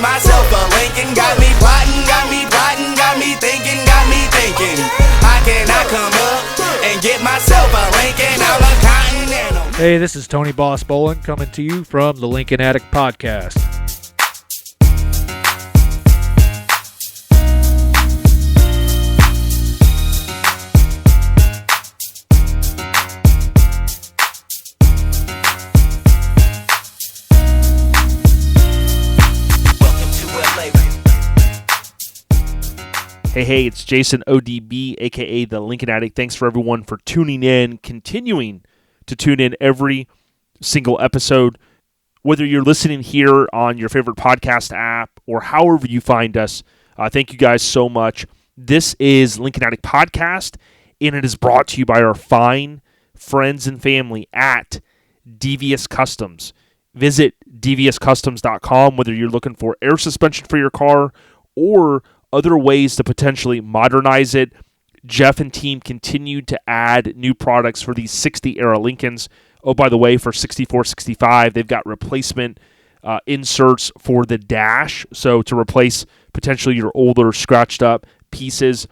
myself a Lincoln. Got me plotting, got me plotting, got me thinking, got me thinking. How can I come up and get myself a Lincoln out of Continental? Hey, this is Tony Boss Bolin coming to you from the Lincoln Addict Podcast. Hey, it's Jason ODB, a.k.a. the Lincoln Addict. Thanks for everyone for tuning in, continuing to tune in every single episode. Whether you're listening here on your favorite podcast app or however you find us, thank you guys so much. This is Lincoln Addict Podcast, and it is brought to you by our fine friends and family at Devious Customs. Visit deviouscustoms.com whether you're looking for air suspension for your car or other ways to potentially modernize it. Jeff and team continued to add new products for these 60-era Lincolns. Oh, by the way, for 64, 65, they've got replacement inserts for the dash. So to replace potentially your older, scratched-up pieces,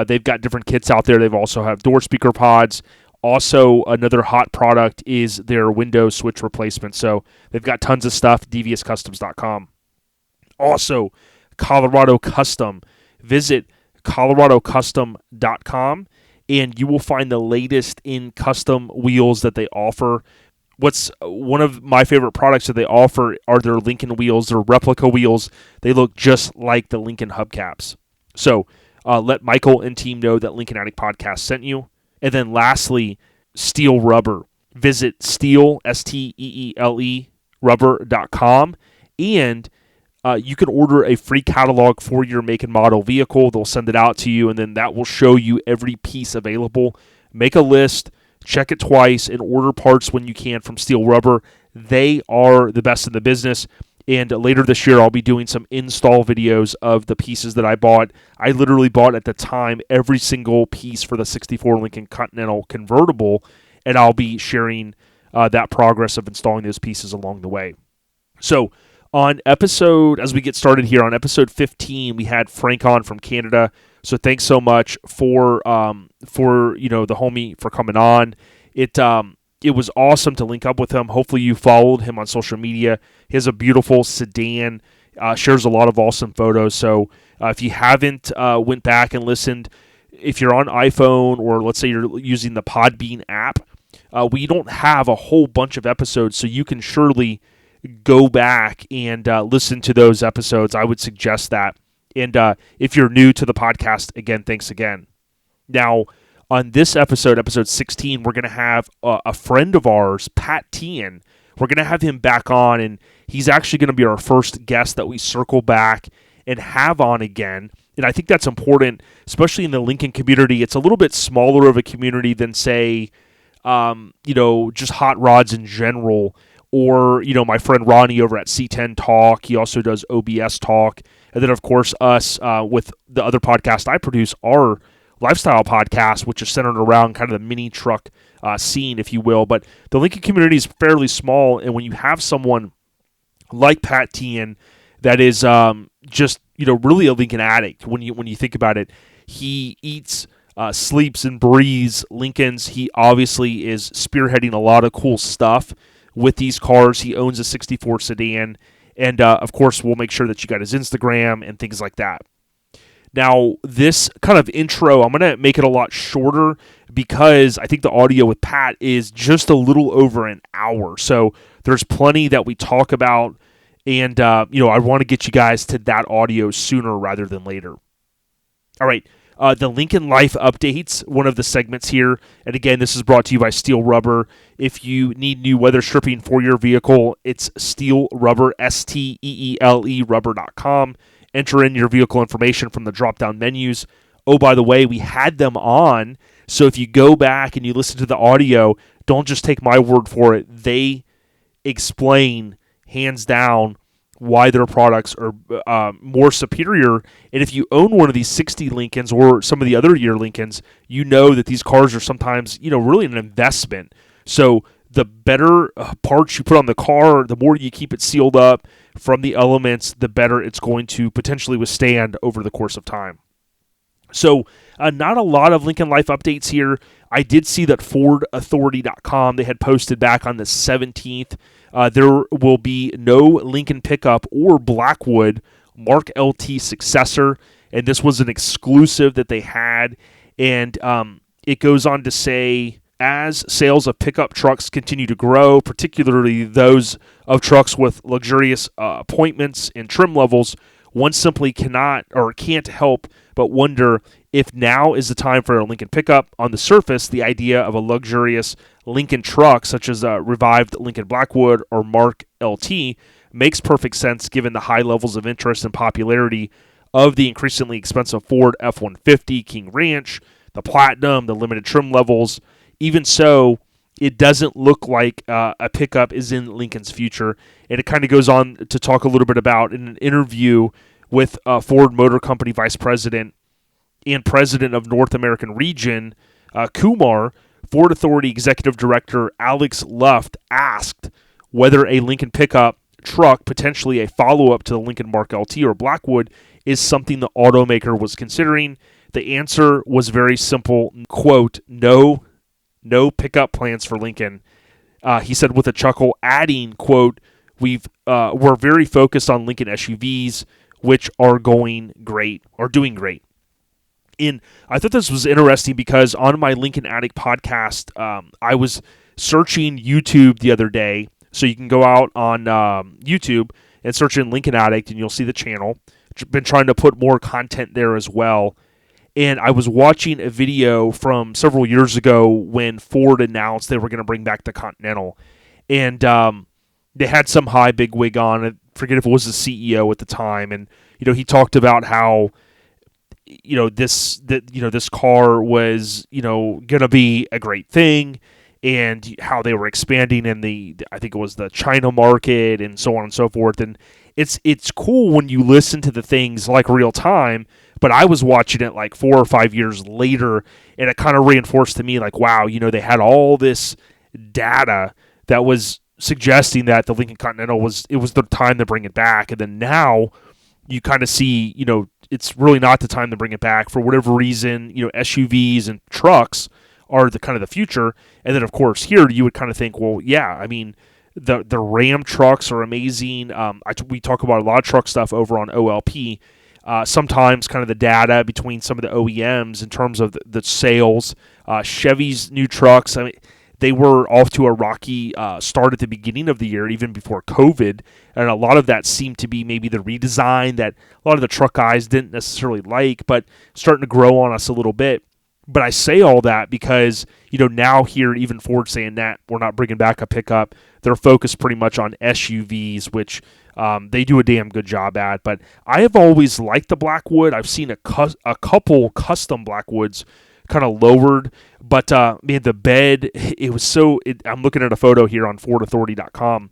they've got different kits out there. They've also have door speaker pods. Also, another hot product is their window switch replacement. So they've got tons of stuff, deviouscustoms.com. Also, Colorado Custom. Visit coloradocustom.com and you will find the latest in custom wheels that they offer. What's one of my favorite products that they offer are their Lincoln wheels, their replica wheels. They look just like the Lincoln hubcaps. So let Michael and team know that Lincoln Addict Podcast sent you. And then lastly, Steel Rubber. Visit steel, S-T-E-E-L-E, rubber.com, and you can order a free catalog for your make and model vehicle. They'll send it out to you, and then that will show you every piece available. Make a list, check it twice, and order parts when you can from Steel Rubber. They are the best in the business, and later this year I'll be doing some install videos of the pieces that I bought. I literally bought at the time every single piece for the 64 Lincoln Continental convertible, and I'll be sharing that progress of installing those pieces along the way. So, as we get started here, on episode 15, we had Frank on from Canada. So thanks so much for the homie for coming on. It was awesome to link up with him. Hopefully you followed him on social media. He has a beautiful sedan, shares a lot of awesome photos. So if you haven't went back and listened, if you're on iPhone or let's say you're using the Podbean app, we don't have a whole bunch of episodes, so you can surely go back and listen to those episodes. I would suggest that. And if you're new to the podcast, again, thanks again. Now, on this episode 16, we're going to have a friend of ours, Pat Teahan. We're going to have him back on, and he's actually going to be our first guest that we circle back and have on again. And I think that's important, especially in the Lincoln community. It's a little bit smaller of a community than, say, just hot rods in general. Or, my friend Ronnie over at C10 Talk. He also does OBS Talk. And then, of course, us with the other podcast I produce, our lifestyle podcast, which is centered around kind of the mini truck scene, if you will. But the Lincoln community is fairly small. And when you have someone like Pat Teahan that is really a Lincoln addict, when you think about it, he eats, sleeps, and breathes Lincolns. He obviously is spearheading a lot of cool stuff with these cars. He owns a 64 sedan, and of course we'll make sure that you got his Instagram and things like that. Now, this kind of intro, I'm going to make it a lot shorter because I think the audio with Pat is just a little over an hour, so there's plenty that we talk about, and I want to get you guys to that audio sooner rather than later. All right. The Lincoln Life Updates, one of the segments here. And again, this is brought to you by Steel Rubber. If you need new weather stripping for your vehicle, it's Steel Rubber, S-T-E-E-L-E, rubber.com. Enter in your vehicle information from the drop-down menus. Oh, by the way, we had them on. So if you go back and you listen to the audio, don't just take my word for it. They explain, hands down, why their products are more superior. And if you own one of these 60 Lincolns or some of the other year Lincolns, you know that these cars are sometimes, really an investment. So the better parts you put on the car, the more you keep it sealed up, from the elements, the better it's going to potentially withstand over the course of time. So not a lot of Lincoln Life updates here. I did see that FordAuthority.com, they had posted back on the 17th, there will be no Lincoln pickup or Blackwood Mark LT successor, and this was an exclusive that they had, and it goes on to say, as sales of pickup trucks continue to grow, particularly those of trucks with luxurious appointments and trim levels, one simply cannot or can't help but wonder if now is the time for a Lincoln pickup. On the surface, the idea of a luxurious Lincoln truck, such as a revived Lincoln Blackwood or Mark LT, makes perfect sense given the high levels of interest and popularity of the increasingly expensive Ford F-150, King Ranch, the Platinum, the limited trim levels. Even so, it doesn't look like a pickup is in Lincoln's future. And it kind of goes on to talk a little bit about in an interview with Ford Motor Company Vice President and President of North American Region, Kumar, Ford Authority Executive Director Alex Luft asked whether a Lincoln pickup truck, potentially a follow-up to the Lincoln Mark LT or Blackwood, is something the automaker was considering. The answer was very simple, quote, no pickup plans for Lincoln. He said with a chuckle, adding, quote, we're very focused on Lincoln SUVs, which are doing great. And I thought this was interesting because on my Lincoln Addict podcast, I was searching YouTube the other day. So you can go out on YouTube and search in Lincoln Addict, and you'll see the channel. Been trying to put more content there as well. And I was watching a video from several years ago when Ford announced they were going to bring back the Continental. And they had some high bigwig on. I forget if it was the CEO at the time. And, he talked about how, this car was, going to be a great thing, and how they were expanding in I think it was the China market and so on and so forth. And it's cool when you listen to the things like real time, but I was watching it like 4 or 5 years later, and it kind of reinforced to me like, wow, they had all this data that was suggesting that the Lincoln Continental was the time to bring it back. And then now you kind of see, it's really not the time to bring it back for whatever reason. SUVs and trucks are the kind of the future. And then of course here you would kind of think, well, yeah, I mean, the Ram trucks are amazing. We talk about a lot of truck stuff over on OLP. Sometimes kind of the data between some of the OEMs in terms of the sales. Chevy's new trucks, I mean, they were off to a rocky start at the beginning of the year, even before COVID, and a lot of that seemed to be maybe the redesign that a lot of the truck guys didn't necessarily like, but starting to grow on us a little bit. But I say all that because, now here, even Ford saying that we're not bringing back a pickup, they're focused pretty much on SUVs, which they do a damn good job at. But I have always liked the Blackwood. I've seen a couple custom Blackwoods kind of lowered, but man, the bed, I'm looking at a photo here on FordAuthority.com.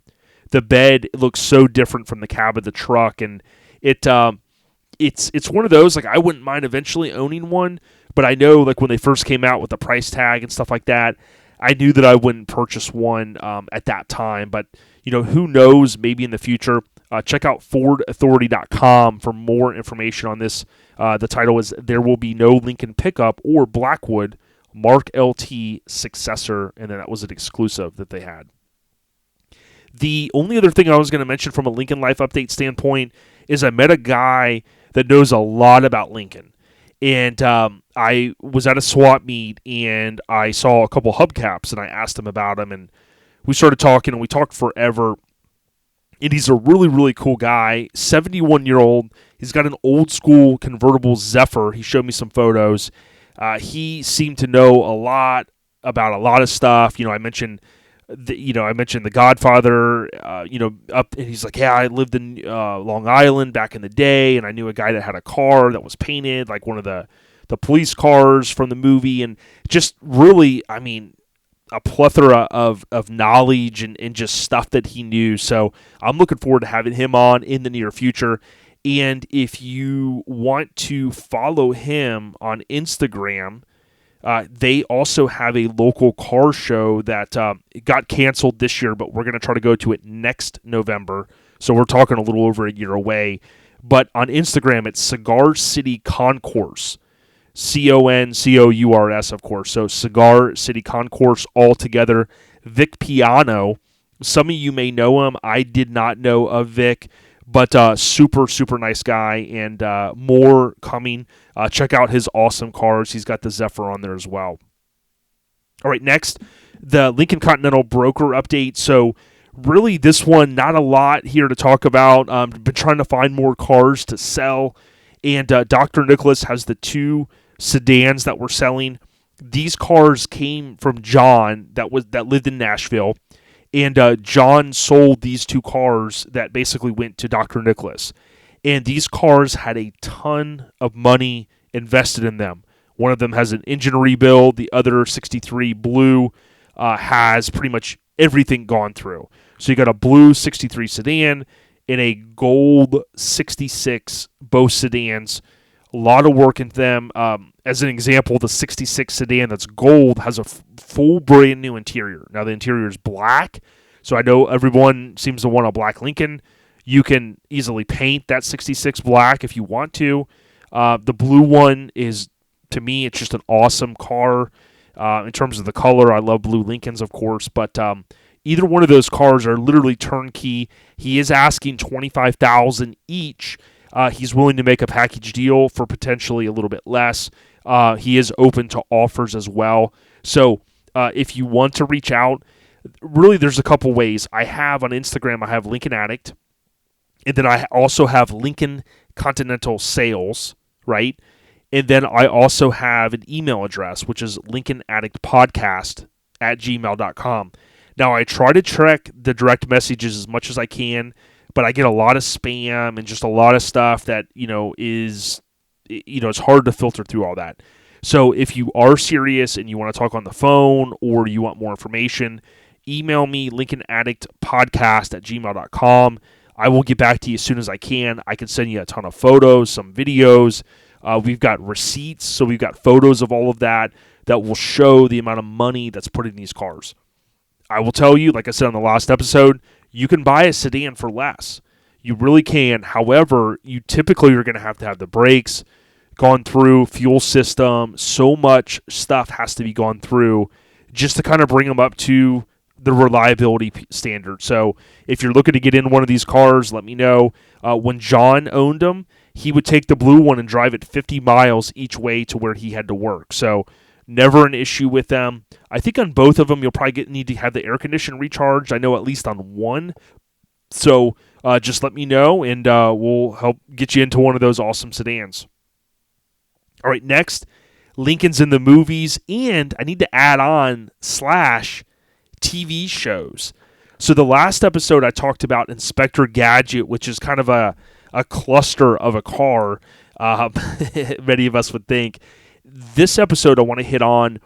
The bed looks so different from the cab of the truck, and it's one of those, like, I wouldn't mind eventually owning one, but I know, like, when they first came out with the price tag and stuff like that, I knew that I wouldn't purchase one at that time. But, who knows, maybe in the future. Check out FordAuthority.com for more information on this. The title is There Will Be No Lincoln Pickup or Blackwood Mark LT Successor, and then that was an exclusive that they had. The only other thing I was going to mention from a Lincoln Life Update standpoint is I met a guy that knows a lot about Lincoln. And I was at a swap meet, and I saw a couple hubcaps, and I asked him about them, and we started talking, and we talked forever. And he's a really, really cool guy, 71-year-old. He's got an old-school convertible Zephyr. He showed me some photos. He seemed to know a lot about a lot of stuff. I mentioned The Godfather. And he's like, yeah, I lived in Long Island back in the day, and I knew a guy that had a car that was painted like one of the police cars from the movie, and just really, I mean, a plethora of knowledge and just stuff that he knew. So I'm looking forward to having him on in the near future. And if you want to follow him on Instagram, they also have a local car show that got canceled this year, but we're going to try to go to it next November So we're talking a little over a year away. But on Instagram, it's Cigar City Concourse. Concours, of course. So Cigar City Concourse all together. Vic Piano. Some of you may know him. I did not know of Vic, but super, super nice guy, and more coming. Check out his awesome cars. He's got the Zephyr on there as well. All right, next, the Lincoln Continental broker update. So really, this one, not a lot here to talk about. Been trying to find more cars to sell, and Dr. Nicholas has the 2 sedans that we're selling. These cars came from John that lived in Nashville, and John sold these 2 cars that basically went to Dr. Nicholas. And these cars had a ton of money invested in them. One of them has an engine rebuild. The other 63 Blue has pretty much everything gone through. So you got a blue 63 sedan and a gold 66, both sedans. A lot of work into them. As an example, the 66 sedan that's gold has a full brand new interior. Now the interior is black, so I know everyone seems to want a black Lincoln. You can easily paint that 66 black if you want to. The blue one is, to me, it's just an awesome car. In terms of the color, I love blue Lincolns, of course, but either one of those cars are literally turnkey. He is asking $25,000 each. He's willing to make a package deal for potentially a little bit less. He is open to offers as well. So if you want to reach out, really there's a couple ways. I have on Instagram, I have Lincoln Addict, and then I also have Lincoln Continental Sales, right? And then I also have an email address, which is Lincoln Addict Podcast @gmail.com. Now, I try to track the direct messages as much as I can, but I get a lot of spam and just a lot of stuff that, is, it's hard to filter through all that. So if you are serious and you want to talk on the phone or you want more information, email me, Lincoln Addict Podcast @gmail.com. I will get back to you as soon as I can. I can send you a ton of photos, some videos. We've got receipts, so we've got photos of all of that will show the amount of money that's put in these cars. I will tell you, like I said on the last episode, you can buy a sedan for less. You really can. However, you typically are going to have the brakes gone through, fuel system. So much stuff has to be gone through just to kind of bring them up to the reliability standard. So if you're looking to get in one of these cars, let me know. When John owned them, he would take the blue one and drive it 50 miles each way to where he had to work. So never an issue with them. I think on both of them, you'll probably need to have the air conditioner recharged. I know at least on one. So just let me know, and we'll help get you into one of those awesome sedans. All right, next, Lincoln's in the movies, and I need to add on /TV shows. So the last episode I talked about Inspector Gadget, which is kind of a cluster of a car, many of us would think. This episode I want to hit on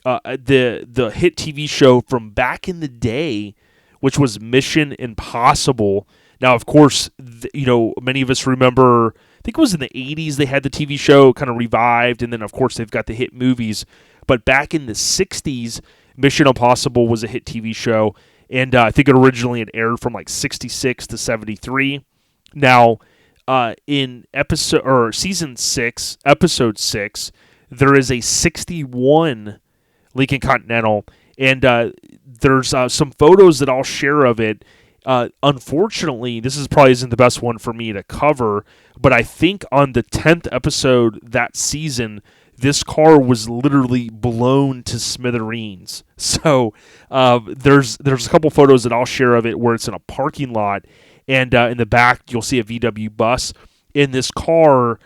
the hit TV show from back in the day, which was Mission Impossible. Now, of course, many of us remember, I think it was in the 80s they had the TV show kind of revived, and then, of course, they've got the hit movies. But back in the 60s, Mission Impossible was a hit TV show, and I think it originally had aired from like 66 to 73. Now, in season 6, episode 6, there is a 61 Lincoln Continental, and there's some photos that I'll share of it. Unfortunately, this probably isn't the best one for me to cover, but I think on the 10th episode that season, this car was literally blown to smithereens. So there's a couple photos that I'll share of it where it's in a parking lot, and in the back you'll see a VW bus. In this car,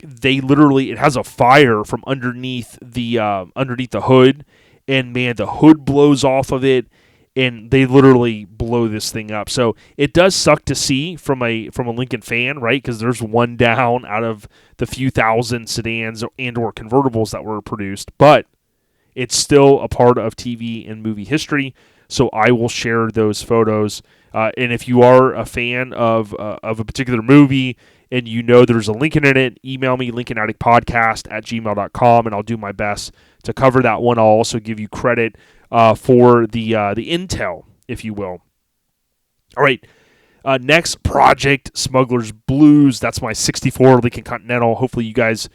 it has a fire from underneath the hood, and man, the hood blows off of it, and they literally blow this thing up. So it does suck to see from a Lincoln fan, right? Because there's one down out of the few thousand sedans and or convertibles that were produced, but it's still a part of TV and movie history. So I will share those photos. And if you are a fan of a particular movie and there's a Lincoln in it, email me, Lincoln Addict Podcast @gmail.com, and I'll do my best to cover that one. I'll also give you credit for the intel, if you will. All right. Next, Project Smuggler's Blues. That's my 64 Lincoln Continental. Hopefully you guys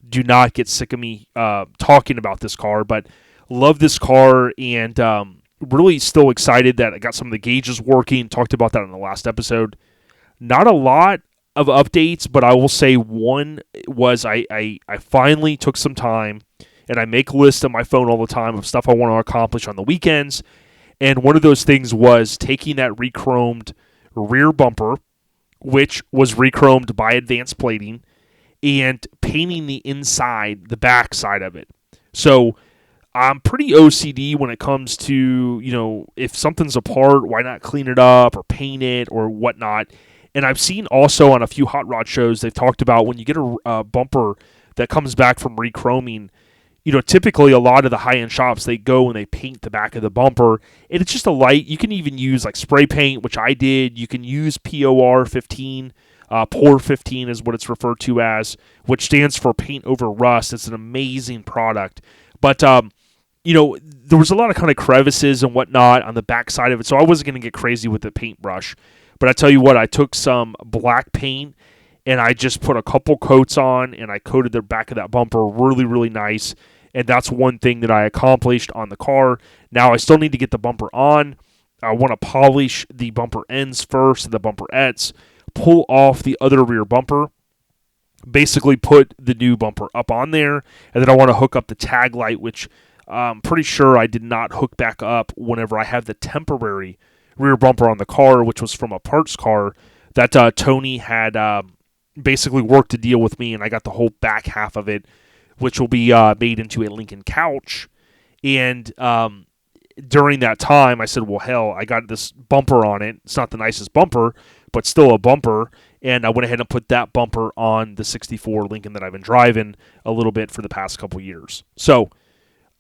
do not get sick of me talking about this car, but love this car, and really still excited that I got some of the gauges working. Talked about that in the last episode. Not a lot of updates, but I will say one was I finally took some time, and I make lists on my phone all the time of stuff I want to accomplish on the weekends, and one of those things was taking that re-chromed rear bumper, which was re-chromed by advanced plating, and painting the inside, the back side of it. So I'm pretty OCD when it comes to, if something's apart, why not clean it up or paint it or whatnot. And I've seen also on a few hot rod shows, they've talked about when you get a bumper that comes back from re-chroming, typically a lot of the high-end shops, they go and they paint the back of the bumper. And it's just a light. You can even use like spray paint, which I did. You can use POR 15. POR 15 is what it's referred to as, which stands for paint over rust. It's an amazing product. But, there was a lot of kind of crevices and whatnot on the back side of it, so I wasn't going to get crazy with the paintbrush. But I tell you what, I took some black paint, and I just put a couple coats on, and I coated the back of that bumper really, really nice. And that's one thing that I accomplished on the car. Now I still need to get the bumper on. I want to polish the bumper ends first, the bumperettes, pull off the other rear bumper, basically put the new bumper up on there, and then I want to hook up the tag light, which I'm pretty sure I did not hook back up whenever I had the temporary rear bumper on the car, which was from a parts car that Tony had basically worked to deal with me, and I got the whole back half of it, which will be made into a Lincoln couch. And during that time, I said, well, hell, I got this bumper on it. It's not the nicest bumper, but still a bumper. And I went ahead and put that bumper on the 64 Lincoln that I've been driving a little bit for the past couple years. So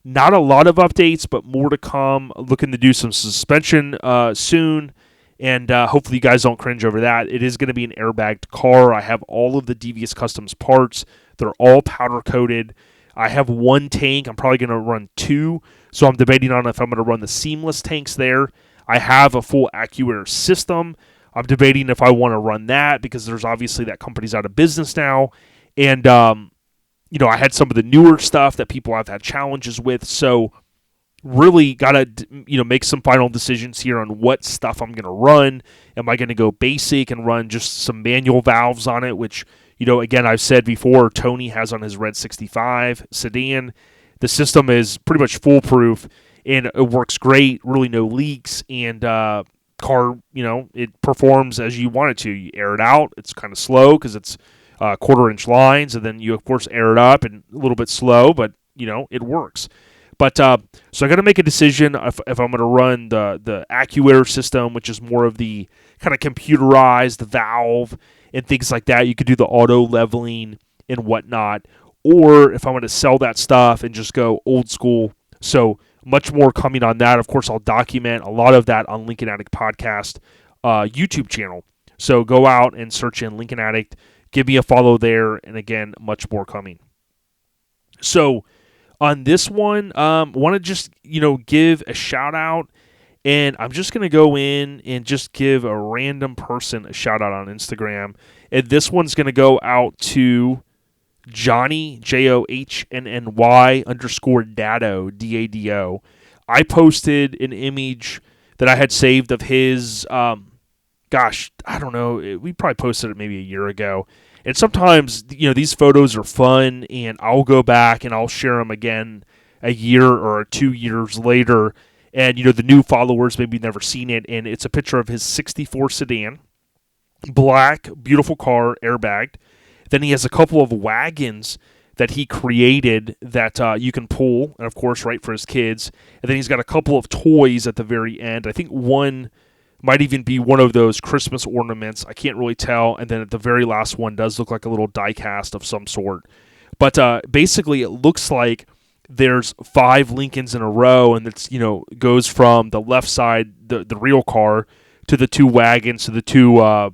not a lot of updates, but more to come. Looking to do some suspension soon. And hopefully you guys don't cringe over that. It is going to be an airbagged car. I have all of the Devious Customs parts. They're all powder coated. I have one tank. I'm probably going to run two. So I'm debating on if I'm going to run the seamless tanks there. I have a full AccuAir system. I'm debating if I want to run that because there's obviously that company's out of business now. And, I had some of the newer stuff that people have had challenges with. So really got to, make some final decisions here on what stuff I'm going to run. Am I going to go basic and run just some manual valves on it, which, again, I've said before, Tony has on his Red 65 sedan. The system is pretty much foolproof, and it works great, really no leaks, and car, it performs as you want it to. You air it out. It's kind of slow because it's quarter-inch lines, and then you, of course, air it up and a little bit slow, but, it works. But so I got to make a decision if I'm going to run the AccuAir system, which is more of the kind of computerized valve and things like that. You could do the auto leveling and whatnot, or if I'm going to sell that stuff and just go old school. So much more coming on that. Of course, I'll document a lot of that on Lincoln Addict Podcast YouTube channel. So go out and search in Lincoln Addict. Give me a follow there. And again, much more coming. So on this one, want to just, give a shout out. And I'm just going to go in and just give a random person a shout out on Instagram. And this one's going to go out to Johnny, JOHNNY _Dado, DADO. I posted an image that I had saved of his, I don't know, we probably posted it maybe a year ago. And sometimes, these photos are fun, and I'll go back and I'll share them again a year or 2 years later. And, the new followers maybe never seen it. And it's a picture of his 64 sedan, black, beautiful car, airbagged. Then he has a couple of wagons that he created that you can pull, and of course, right for his kids. And then he's got a couple of toys at the very end. I think one might even be one of those Christmas ornaments. I can't really tell. And then at the very last one does look like a little die cast of some sort. But basically, it looks like there's 5 Lincolns in a row, and it's goes from the left side, the real car, to the 2 wagons, to the 2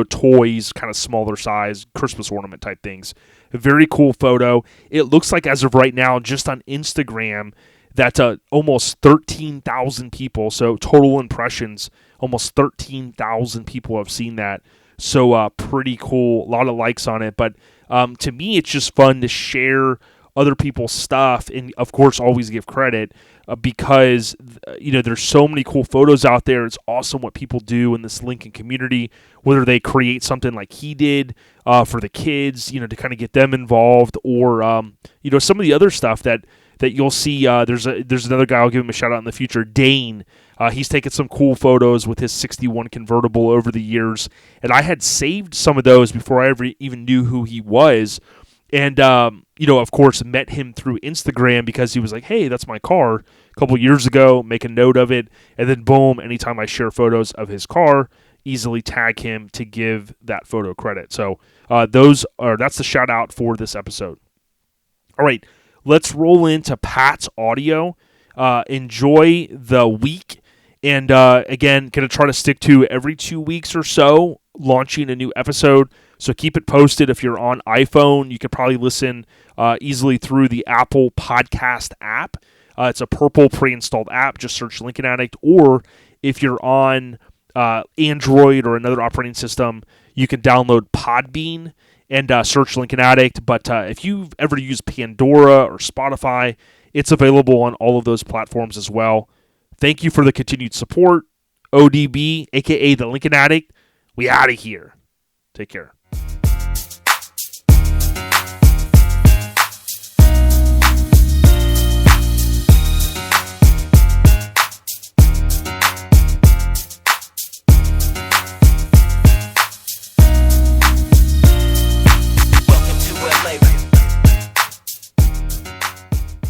toys, kind of smaller size, Christmas ornament type things. A very cool photo. It looks like as of right now, just on Instagram, that almost 13,000 people, so total impressions almost 13,000 people have seen that. So pretty cool. A lot of likes on it. But to me, it's just fun to share other people's stuff, and of course, always give credit because there's so many cool photos out there. It's awesome what people do in this Lincoln community, whether they create something like he did for the kids, to kind of get them involved, or some of the other stuff that you'll see. There's another guy, I'll give him a shout out in the future, Dane. He's taken some cool photos with his 61 convertible over the years, and I had saved some of those before I ever even knew who he was. And, of course, met him through Instagram because he was like, hey, that's my car a couple years ago, make a note of it. And then, boom, anytime I share photos of his car, easily tag him to give that photo credit. So that's the shout out for this episode. All right, let's roll into Pat's audio. Enjoy the week. And, again, going to try to stick to every 2 weeks or so launching a new episode. So keep it posted. If you're on iPhone, you can probably listen easily through the Apple Podcast app. It's a purple pre-installed app. Just search Lincoln Addict. Or if you're on Android or another operating system, you can download Podbean and search Lincoln Addict. But if you've ever used Pandora or Spotify, it's available on all of those platforms as well. Thank you for the continued support. ODB, a.k.a. the Lincoln Addict, we out of here. Take care.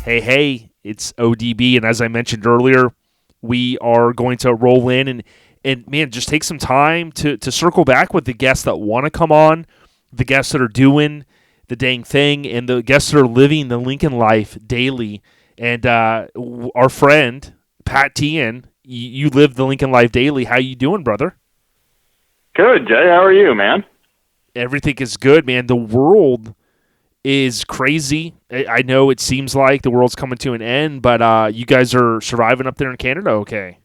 Hey, it's ODB, and as I mentioned earlier, we are going to roll in and man, just take some time to circle back with the guests that want to come on, the guests that are doing the dang thing, and the guests that are living the Lincoln life daily. And our friend, Pat Teahan, you live the Lincoln life daily. How you doing, brother? Good, Jay. How are you, man? Everything is good, man. The world is crazy. I know it seems like the world's coming to an end, but you guys are surviving up there in Canada okay?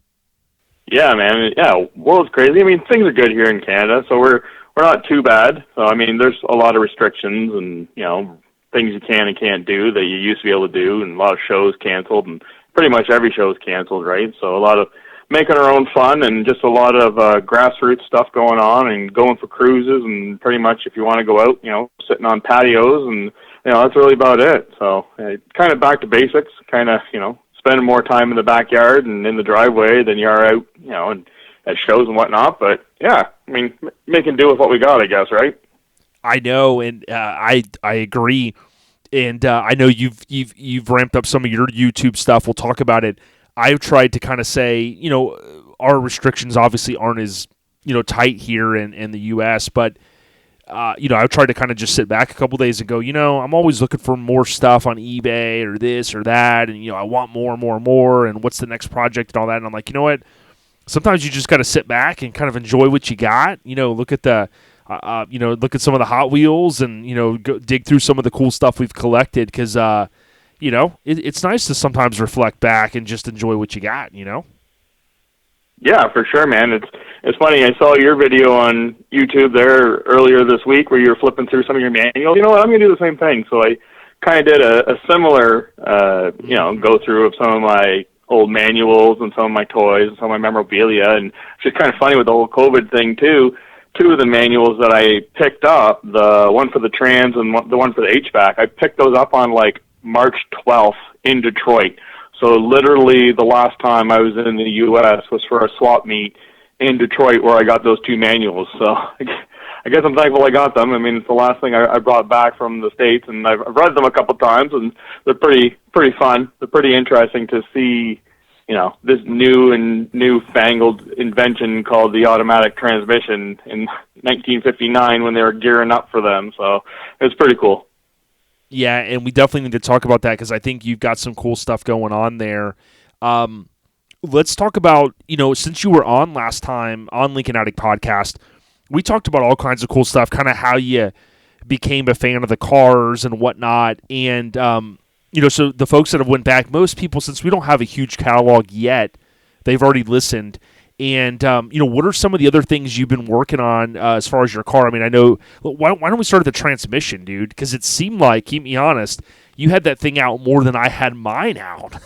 Yeah, man. Yeah, world's crazy. I mean, things are good here in Canada, so we're not too bad. So, I mean, there's a lot of restrictions and, things you can and can't do that you used to be able to do, and a lot of shows canceled, and pretty much every show's canceled, right? So a lot of making our own fun and just a lot of grassroots stuff going on and going for cruises, and pretty much if you want to go out, sitting on patios, and, that's really about it. So kind of back to basics, kind of, spending more time in the backyard and in the driveway than you are out, and at shows and whatnot. But yeah, I mean, making do with what we got, I guess, right? I know, and I agree, and I know you've ramped up some of your YouTube stuff. We'll talk about it. I've tried to kind of say, our restrictions obviously aren't as tight here in the U.S., but I've tried to kind of just sit back a couple days and go, I'm always looking for more stuff on eBay or this or that, and I want more and more and more, and what's the next project and all that. And I'm like, you know what? Sometimes you just got to sit back and kind of enjoy what you got. Look at the, look at some of the Hot Wheels, and go dig through some of the cool stuff we've collected, because it's nice to sometimes reflect back and just enjoy what you got. Yeah, for sure, man. It's funny. I saw your video on YouTube there earlier this week where you were flipping through some of your manuals. You know what? I'm going to do the same thing. So I kind of did a similar, go through of some of my old manuals and some of my toys and some of my memorabilia. And it's just kind of funny with the whole COVID thing, too. Two of the manuals that I picked up, the one for the trans and the one for the HVAC, I picked those up on, March 12th in Detroit. So literally the last time I was in the U.S. was for a swap meet in Detroit where I got those two manuals. So I guess I'm thankful I got them. I mean, it's the last thing I brought back from the States, and I've read them a couple times, and they're pretty fun. They're pretty interesting to see, this newfangled invention called the automatic transmission in 1959 when they were gearing up for them. So it's pretty cool. Yeah, and we definitely need to talk about that because I think you've got some cool stuff going on there. Let's talk about, since you were on last time on Lincoln Addict Podcast, we talked about all kinds of cool stuff, kind of how you became a fan of the cars and whatnot. And, so the folks that have went back, most people, since we don't have a huge catalog yet, they've already listened. And, what are some of the other things you've been working on as far as your car? I mean, I know, why don't we start at the transmission, dude? Because it seemed like, keep me honest, you had that thing out more than I had mine out.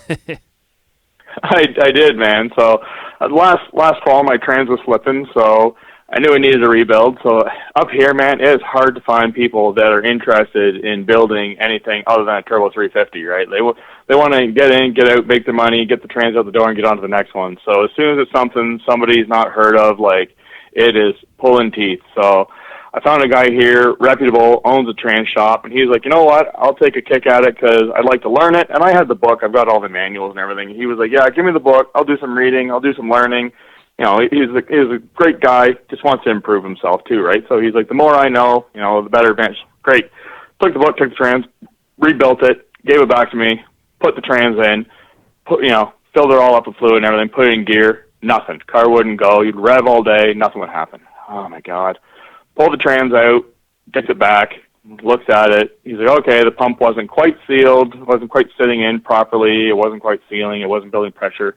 I did, man. So last fall, my trans was slipping, so I knew it needed a rebuild. So up here, man, it is hard to find people that are interested in building anything other than a Turbo 350, right? They want to get in, get out, make the money, get the trans out the door, and get on to the next one. So as soon as it's something somebody's not heard of, like, it is pulling teeth. So I found a guy here, reputable, owns a trans shop, and he's like, you know what, I'll take a kick at it because I'd like to learn it. And I had the book. I've got all the manuals and everything. He was like, yeah, give me the book. I'll do some reading. I'll do some learning. He's a great guy, just wants to improve himself too, right? So he's like, the more I know, the better advantage. Great. Took the book, took the trans, rebuilt it, gave it back to me, put the trans in, filled it all up with fluid and everything, put it in gear, nothing. Car wouldn't go. You'd rev all day, nothing would happen. Oh, my God. Pulled the trans out, gets it back, looks at it. He's like, okay, the pump wasn't quite sealed, wasn't quite sitting in properly, it wasn't quite sealing, it wasn't building pressure.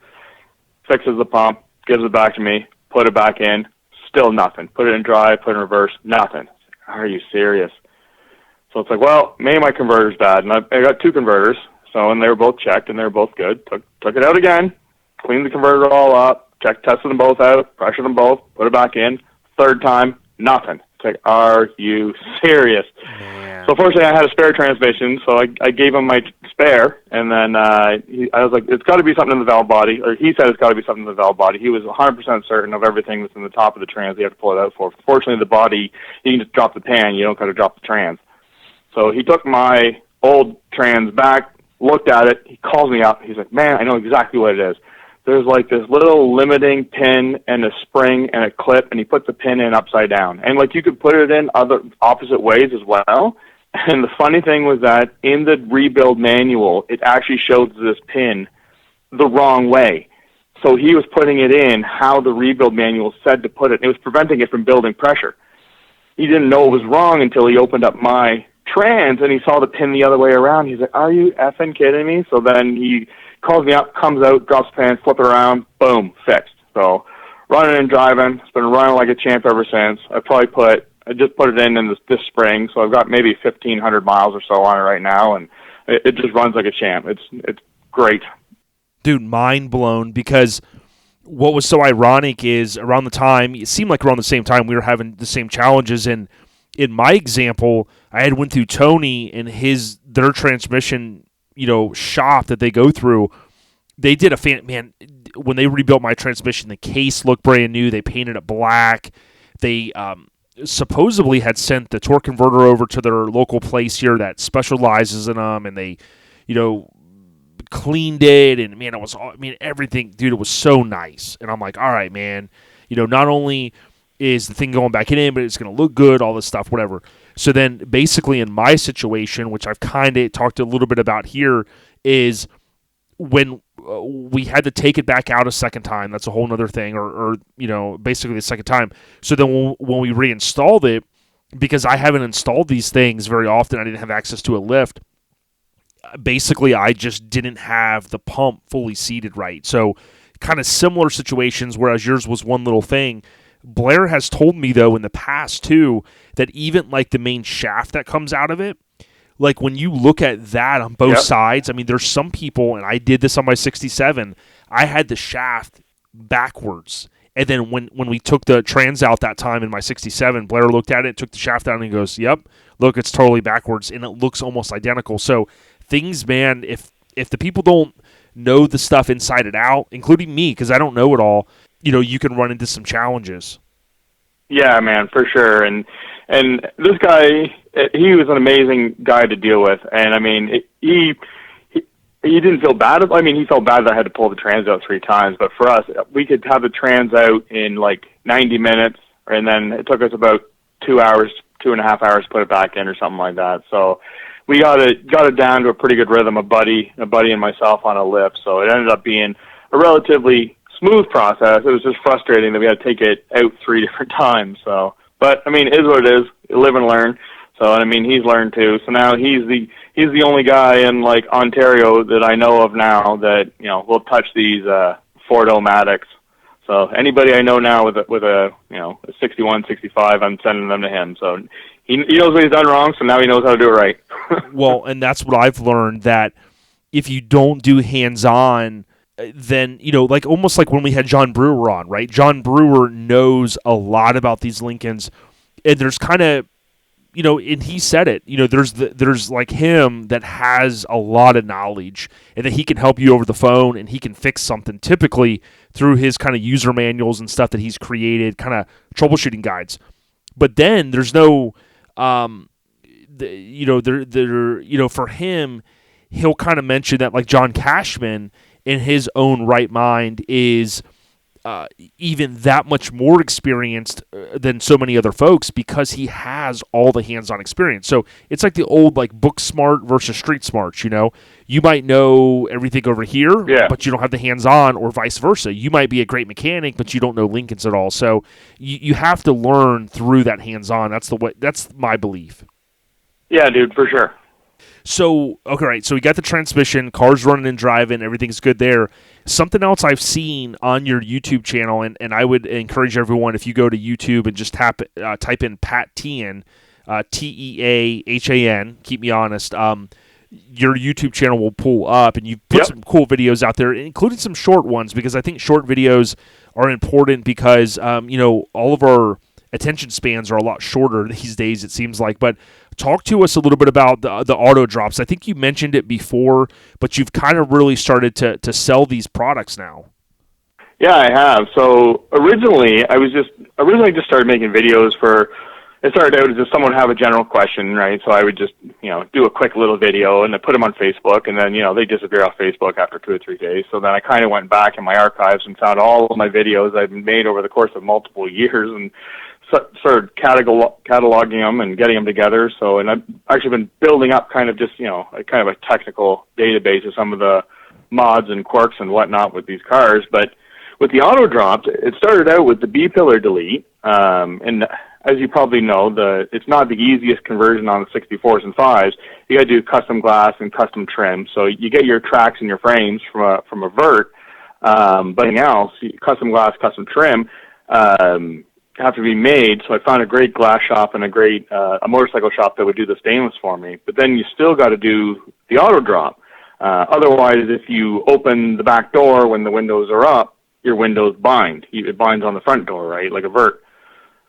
Fixes the pump, gives it back to me, put it back in, still nothing. Put it in drive, put it in reverse, nothing. Are you serious? So it's like, well, maybe my converter's bad. And I got two converters, and they were both checked, and they were both good. Took it out again, cleaned the converter all up, tested them both out, pressured them both, put it back in. Third time, nothing. It's like, are you serious? Man. So fortunately, I had a spare transmission, so I gave him my spare, and then I was like, it's got to be something in the valve body, or he said it's got to be something in the valve body. He was 100% certain of everything that's in the top of the trans. You have to pull it out for. Fortunately, the body, you can just drop the pan. You don't got to drop the trans. So he took my old trans back, looked at it. He calls me up. He's like, man, I know exactly what it is. There's like this little limiting pin and a spring and a clip, and he put the pin in upside down. And like you could put it in other opposite ways as well. And the funny thing was that in the rebuild manual, it actually showed this pin the wrong way. So he was putting it in how the rebuild manual said to put it. It was preventing it from building pressure. He didn't know it was wrong until he opened up my trans and he saw the pin the other way around. He's like, are you effing kidding me? So then he calls me up, comes out, drops the pan, flip it around, boom, fixed. So running and driving. It's been running like a champ ever since. I just put it in this spring, so I've got maybe 1,500 miles or so on it right now, and it just runs like a champ. It's great. Dude, mind blown, because what was so ironic is around the time, it seemed like around the same time we were having the same challenges, and in my example, I had went through Tony and their transmission, shop that they go through. They did when they rebuilt my transmission, the case looked brand new. They painted it black. They supposedly had sent the torque converter over to their local place here that specializes in them, and they, cleaned it, and man, everything, dude, it was so nice. And I'm like, all right, man, not only is the thing going back in, but it's going to look good, all this stuff, whatever. So then basically in my situation, which I've kind of talked a little bit about here, is when we had to take it back out a second time. That's a whole other thing, or basically the second time. So then when we reinstalled it, because I haven't installed these things very often, I didn't have access to a lift. Basically, I just didn't have the pump fully seated right. So kind of similar situations, whereas yours was one little thing. Blair has told me, though, in the past, too, that even like the main shaft that comes out of it, like when you look at that on both sides, there's some people, and I did this on my 67, I had the shaft backwards. And then when we took the trans out that time in my 67, Blair looked at it, took the shaft out, and he goes, yep, look, it's totally backwards, and it looks almost identical. So things, man, if the people don't know the stuff inside and out, including me, because I don't know it all, you can run into some challenges. Yeah, man, for sure. And this guy, he was an amazing guy to deal with. And he didn't feel bad. He felt bad that I had to pull the trans out 3 times. But for us, we could have the trans out in like 90 minutes, and then it took us about 2 hours, 2.5 hours to put it back in or something like that. So we got it down to a pretty good rhythm, a buddy and myself on a lift. So it ended up being a relatively smooth process. It was just frustrating that we had to take it out 3 different times. So, but it is what it is. You live and learn. So, he's learned too. So now he's the only guy in like Ontario that I know of now that will touch these Ford-O-Matics. So anybody I know now with a a 61, 65, I'm sending them to him. So he knows what he's done wrong, so now he knows how to do it right. Well, and that's what I've learned, that if you don't do hands-on, then, like almost like when we had John Brewer on, right? John Brewer knows a lot about these Lincolns, and there's kind of, and he said it, there's like him that has a lot of knowledge, and that he can help you over the phone, and he can fix something typically through his kind of user manuals and stuff that he's created, kind of troubleshooting guides. But then there's no, for him, he'll kind of mention that like John Cashman in his own right mind is even that much more experienced than so many other folks, because he has all the hands-on experience. So it's like the old like book smart versus street smarts. You might know everything over here, but you don't have the hands-on, or vice versa. You might be a great mechanic, but you don't know Lincolns at all. So you have to learn through that hands-on. That's my belief. Yeah, dude, for sure. So, okay, right. So we got the transmission, cars running and driving, everything's good there. Something else I've seen on your YouTube channel, and I would encourage everyone, if you go to YouTube and just type in Pat Teahan, Teahan, keep me honest, your YouTube channel will pull up, and you've put some cool videos out there, including some short ones, because I think short videos are important because, all of our attention spans are a lot shorter these days, it seems like. But talk to us a little bit about the auto drops. I think you mentioned it before, but you've kind of really started to sell these products now. Yeah, I have. So originally I just started making videos for, it started out as just someone have a general question, right? So I would just, do a quick little video and then put them on Facebook, and then, they disappear off Facebook after 2 or 3 days. So then I kind of went back in my archives and found all of my videos I've made over the course of multiple years, and started cataloging them and getting them together. So, and I've actually been building up kind of just, a technical database of some of the mods and quirks and whatnot with these cars. But with the auto drops, it started out with the B-pillar delete. And as you probably know, it's not the easiest conversion on the 64s and 5s. You got to do custom glass and custom trim. So you get your tracks and your frames from a vert. But anything else, custom glass, custom trim, have to be made. So I found a great glass shop and a motorcycle shop that would do the stainless for me. But then you still got to do the auto drop. Otherwise, if you open the back door when the windows are up, your windows bind. It binds on the front door, right, like a vert.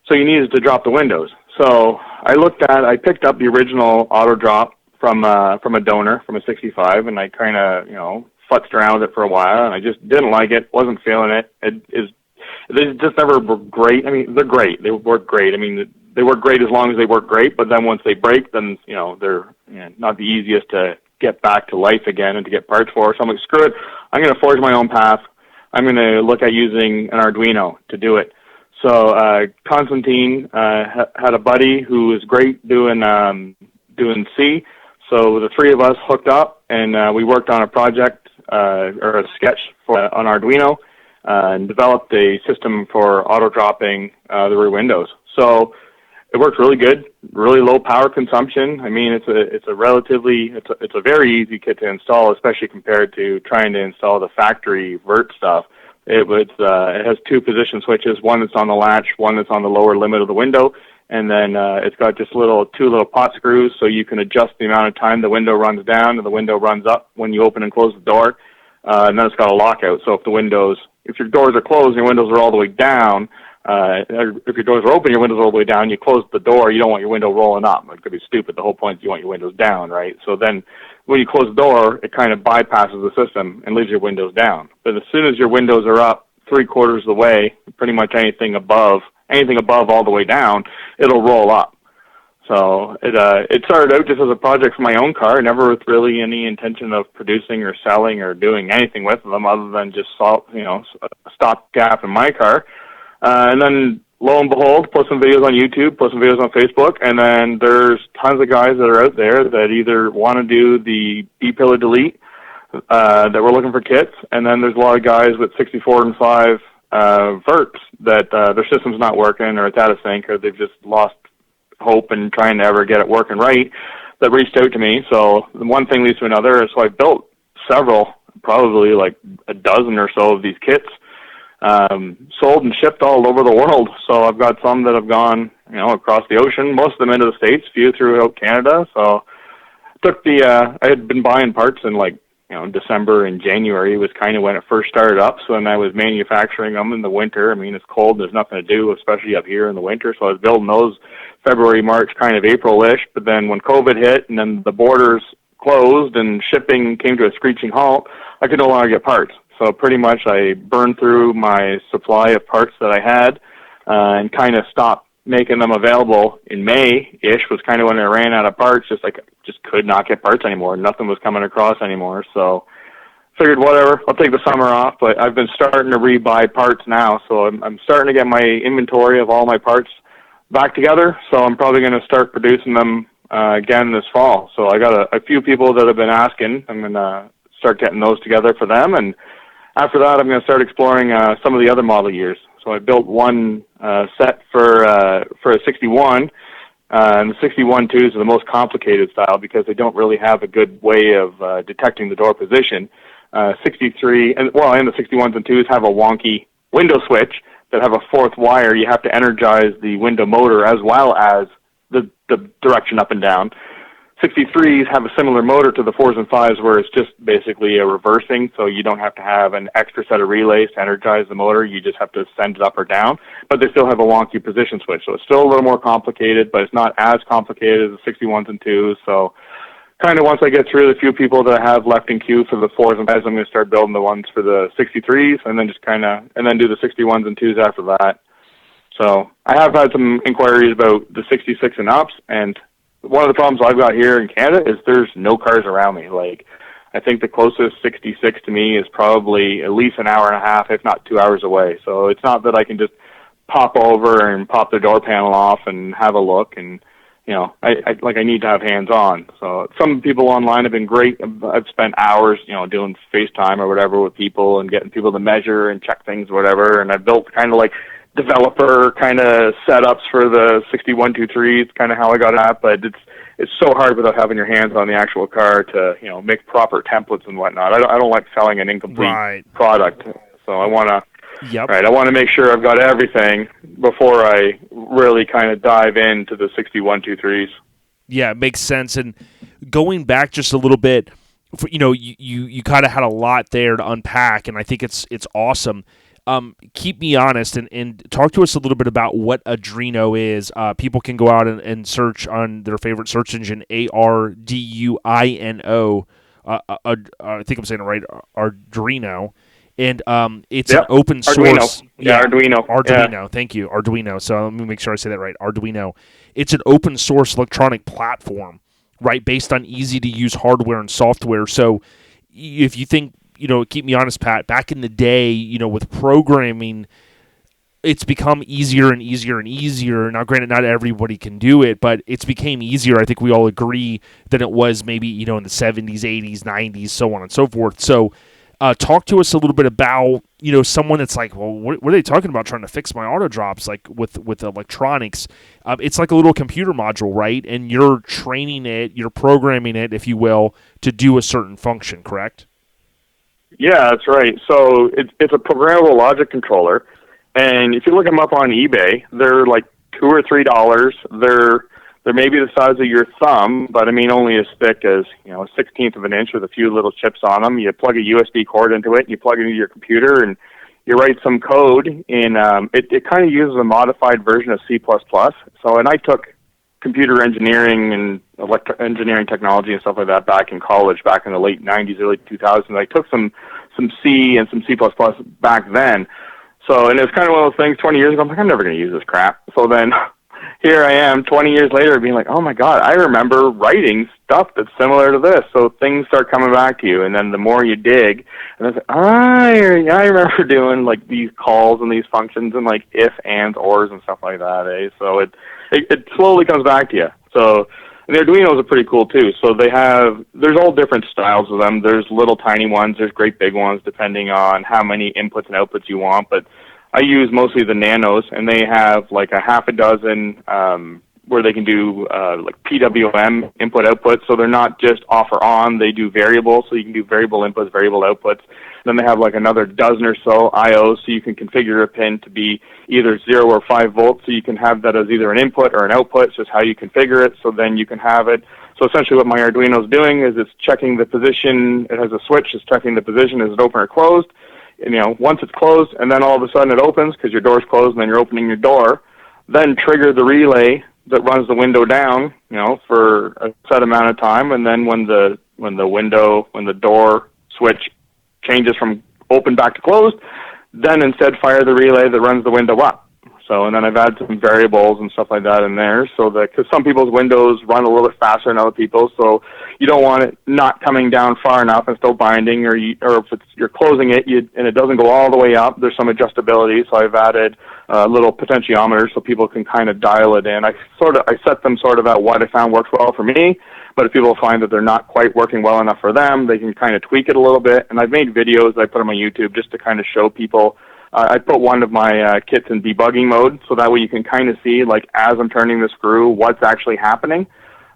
So you needed to drop the windows. So I picked up the original auto drop from a donor, from a 65, and I kind of, futzed around with it for a while, and I just didn't like it, wasn't feeling it. They just never were great. I mean, they're great. They work great. I mean, they work great as long as they work great, but then once they break, then, they're not the easiest to get back to life again and to get parts for. So I'm like, screw it. I'm going to forge my own path. I'm going to look at using an Arduino to do it. So Constantine had a buddy who was great doing C. So the three of us hooked up, and we worked on a project or a sketch on Arduino, and developed a system for auto dropping the rear windows. So it works really good, really low power consumption. I mean, it's a very easy kit to install, especially compared to trying to install the factory vert stuff. It has 2 position switches, one that's on the latch, one that's on the lower limit of the window, and then it's got just 2 little pot screws, so you can adjust the amount of time the window runs down and the window runs up when you open and close the door. And then it's got a lockout, so if your doors are closed and your windows are all the way down, if your doors are open, your windows are all the way down, you close the door, you don't want your window rolling up. It could be stupid. The whole point is you want your windows down, right? So then when you close the door, it kind of bypasses the system and leaves your windows down. But as soon as your windows are up 3/4 of the way, pretty much anything above all the way down, it'll roll up. So it started out just as a project for my own car, never with really any intention of producing or selling or doing anything with them other than just a stopgap in my car. And then lo and behold, post some videos on YouTube, post some videos on Facebook, and then there's tons of guys that are out there that either want to do the B-pillar delete, that we're looking for kits, and then there's a lot of guys with 64 and 5 verts that their system's not working, or it's out of sync, or they've just lost hope and trying to ever get it working right, that reached out to me. So one thing leads to another, so I built several, probably like a dozen or so of these kits, sold and shipped all over the world. So I've got some that have gone, across the ocean, most of them into the States, few throughout Canada. So took I had been buying parts in December and January was kind of when it first started up. So then I was manufacturing them in the winter. I mean, it's cold. There's nothing to do, especially up here in the winter. So I was building those February, March, kind of April-ish. But then when COVID hit and then the borders closed and shipping came to a screeching halt, I could no longer get parts. So pretty much I burned through my supply of parts that I had and kind of stopped making them available in May-ish was kind of when I ran out of parts, just could not get parts anymore. Nothing was coming across anymore. So figured whatever, I'll take the summer off, but I've been starting to rebuy parts now. So I'm starting to get my inventory of all my parts back together. So I'm probably going to start producing them again this fall. So I got a few people that have been asking. I'm going to start getting those together for them. And after that, I'm going to start exploring some of the other model years. So I built one set for a 61, and the 61-2s are the most complicated style because they don't really have a good way of detecting the door position. 63, and the 61s and 2s have a wonky window switch that have a fourth wire. You have to energize the window motor as well as the direction up and down. 63s have a similar motor to the 4s and 5s where it's just basically a reversing, so you don't have to have an extra set of relays to energize the motor. You just have to send it up or down, but they still have a wonky position switch. So it's still a little more complicated, but it's not as complicated as the 61s and 2s. So kind of once I get through the few people that I have left in queue for the 4s and 5s, I'm going to start building the ones for the 63s and then and then do the 61s and 2s after that. So I have had some inquiries about the 66 and ups, and one of the problems I've got here in Canada is there's no cars around me. Like, I think the closest 66 to me is probably at least an hour and a half, if not 2 hours away. So it's not that I can just pop over and pop the door panel off and have a look. And, I need to have hands-on. So some people online have been great. I've spent hours, doing FaceTime or whatever with people and getting people to measure and check things or whatever. And I've built kind of like developer kind of setups for the 6123. It's kind of how I got at, but it's so hard without having your hands on the actual car to make proper templates and whatnot. I don't like selling an incomplete product, so I want to. Yep. Right, I want to make sure I've got everything before I really kind of dive into the 6123s. Yeah, it makes sense. And going back just a little bit, you kind of had a lot there to unpack, and I think it's awesome. Keep me honest and talk to us a little bit about what Arduino is. People can go out and search on their favorite search engine, Arduino. I think I'm saying it right, Arduino. And it's an open source. Arduino. Arduino. Yeah. Thank you, Arduino. So let me make sure I say that right. Arduino. It's an open source electronic platform, right, based on easy to use hardware and software. So if you think, keep me honest, Pat, back in the day, with programming, it's become easier and easier and easier. Now, granted, not everybody can do it, but it's became easier, I think we all agree, than it was maybe, in the 70s, 80s, 90s, so on and so forth. So talk to us a little bit about, someone that's like, well, what are they talking about trying to fix my auto drops, like with electronics? It's like a little computer module, right? And you're training it, you're programming it, if you will, to do a certain function, correct? Yeah, that's right. So it's a programmable logic controller, and if you look them up on eBay, they're like $2 or $3. They're maybe the size of your thumb, but I mean only as thick as a 1/16 of an inch with a few little chips on them. You plug a USB cord into it, and you plug it into your computer, and you write some code in. It kind of uses a modified version of C++. So, and I took computer engineering and engineering technology and stuff like that back in college, back in the late 90s, early 2000s. I took some C and some C++ back then. So, and it was kind of one of those things 20 years ago, I'm like, I'm never going to use this crap. So then here I am 20 years later being like, oh my God, I remember writing stuff that's similar to this. So things start coming back to you. And then the more you dig, and I was like, I remember doing like these calls and these functions and like if, ands, ors and stuff like that. So it slowly comes back to you. So and the Arduinos are pretty cool too. So there's all different styles of them. There's little tiny ones, there's great big ones, depending on how many inputs and outputs you want. But I use mostly the nanos, and they have like a half a dozen where they can do like PWM input outputs. So they're not just off or on; they do variable. So you can do variable inputs, variable outputs. Then they have like another dozen or so IOs, so you can configure a pin to be either 0 or 5 volts, so you can have that as either an input or an output. It's just how you configure it, so then you can have it. So essentially what my Arduino is doing is it's checking the position. It has a switch. It's checking the position. Is it open or closed? And, once it's closed, and then all of a sudden it opens because your door's closed, and then you're opening your door, then trigger the relay that runs the window down, for a set amount of time, and then when the door switch changes from open back to closed, then instead fire the relay that runs the window up. So, and then I've added some variables and stuff like that in there, so that, because some people's windows run a little bit faster than other people's, so you don't want it not coming down far enough and still binding, or if you're closing it and it doesn't go all the way up, there's some adjustability. So I've added little potentiometers so people can kind of dial it in. I set them sort of at what I found works well for me, but if people find that they're not quite working well enough for them, they can kind of tweak it a little bit. And I've made videos that I put on my YouTube just to kind of show people. I put one of my kits in debugging mode, so that way you can kind of see, like, as I'm turning the screw, what's actually happening.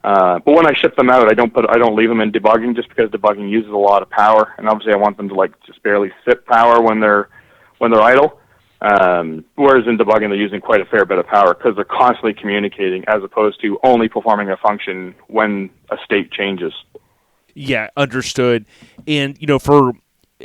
But when I ship them out, I don't leave them in debugging, just because debugging uses a lot of power, and obviously I want them to just barely sip power when they're idle. Whereas in debugging, they're using quite a fair bit of power because they're constantly communicating, as opposed to only performing a function when a state changes. Yeah, understood. And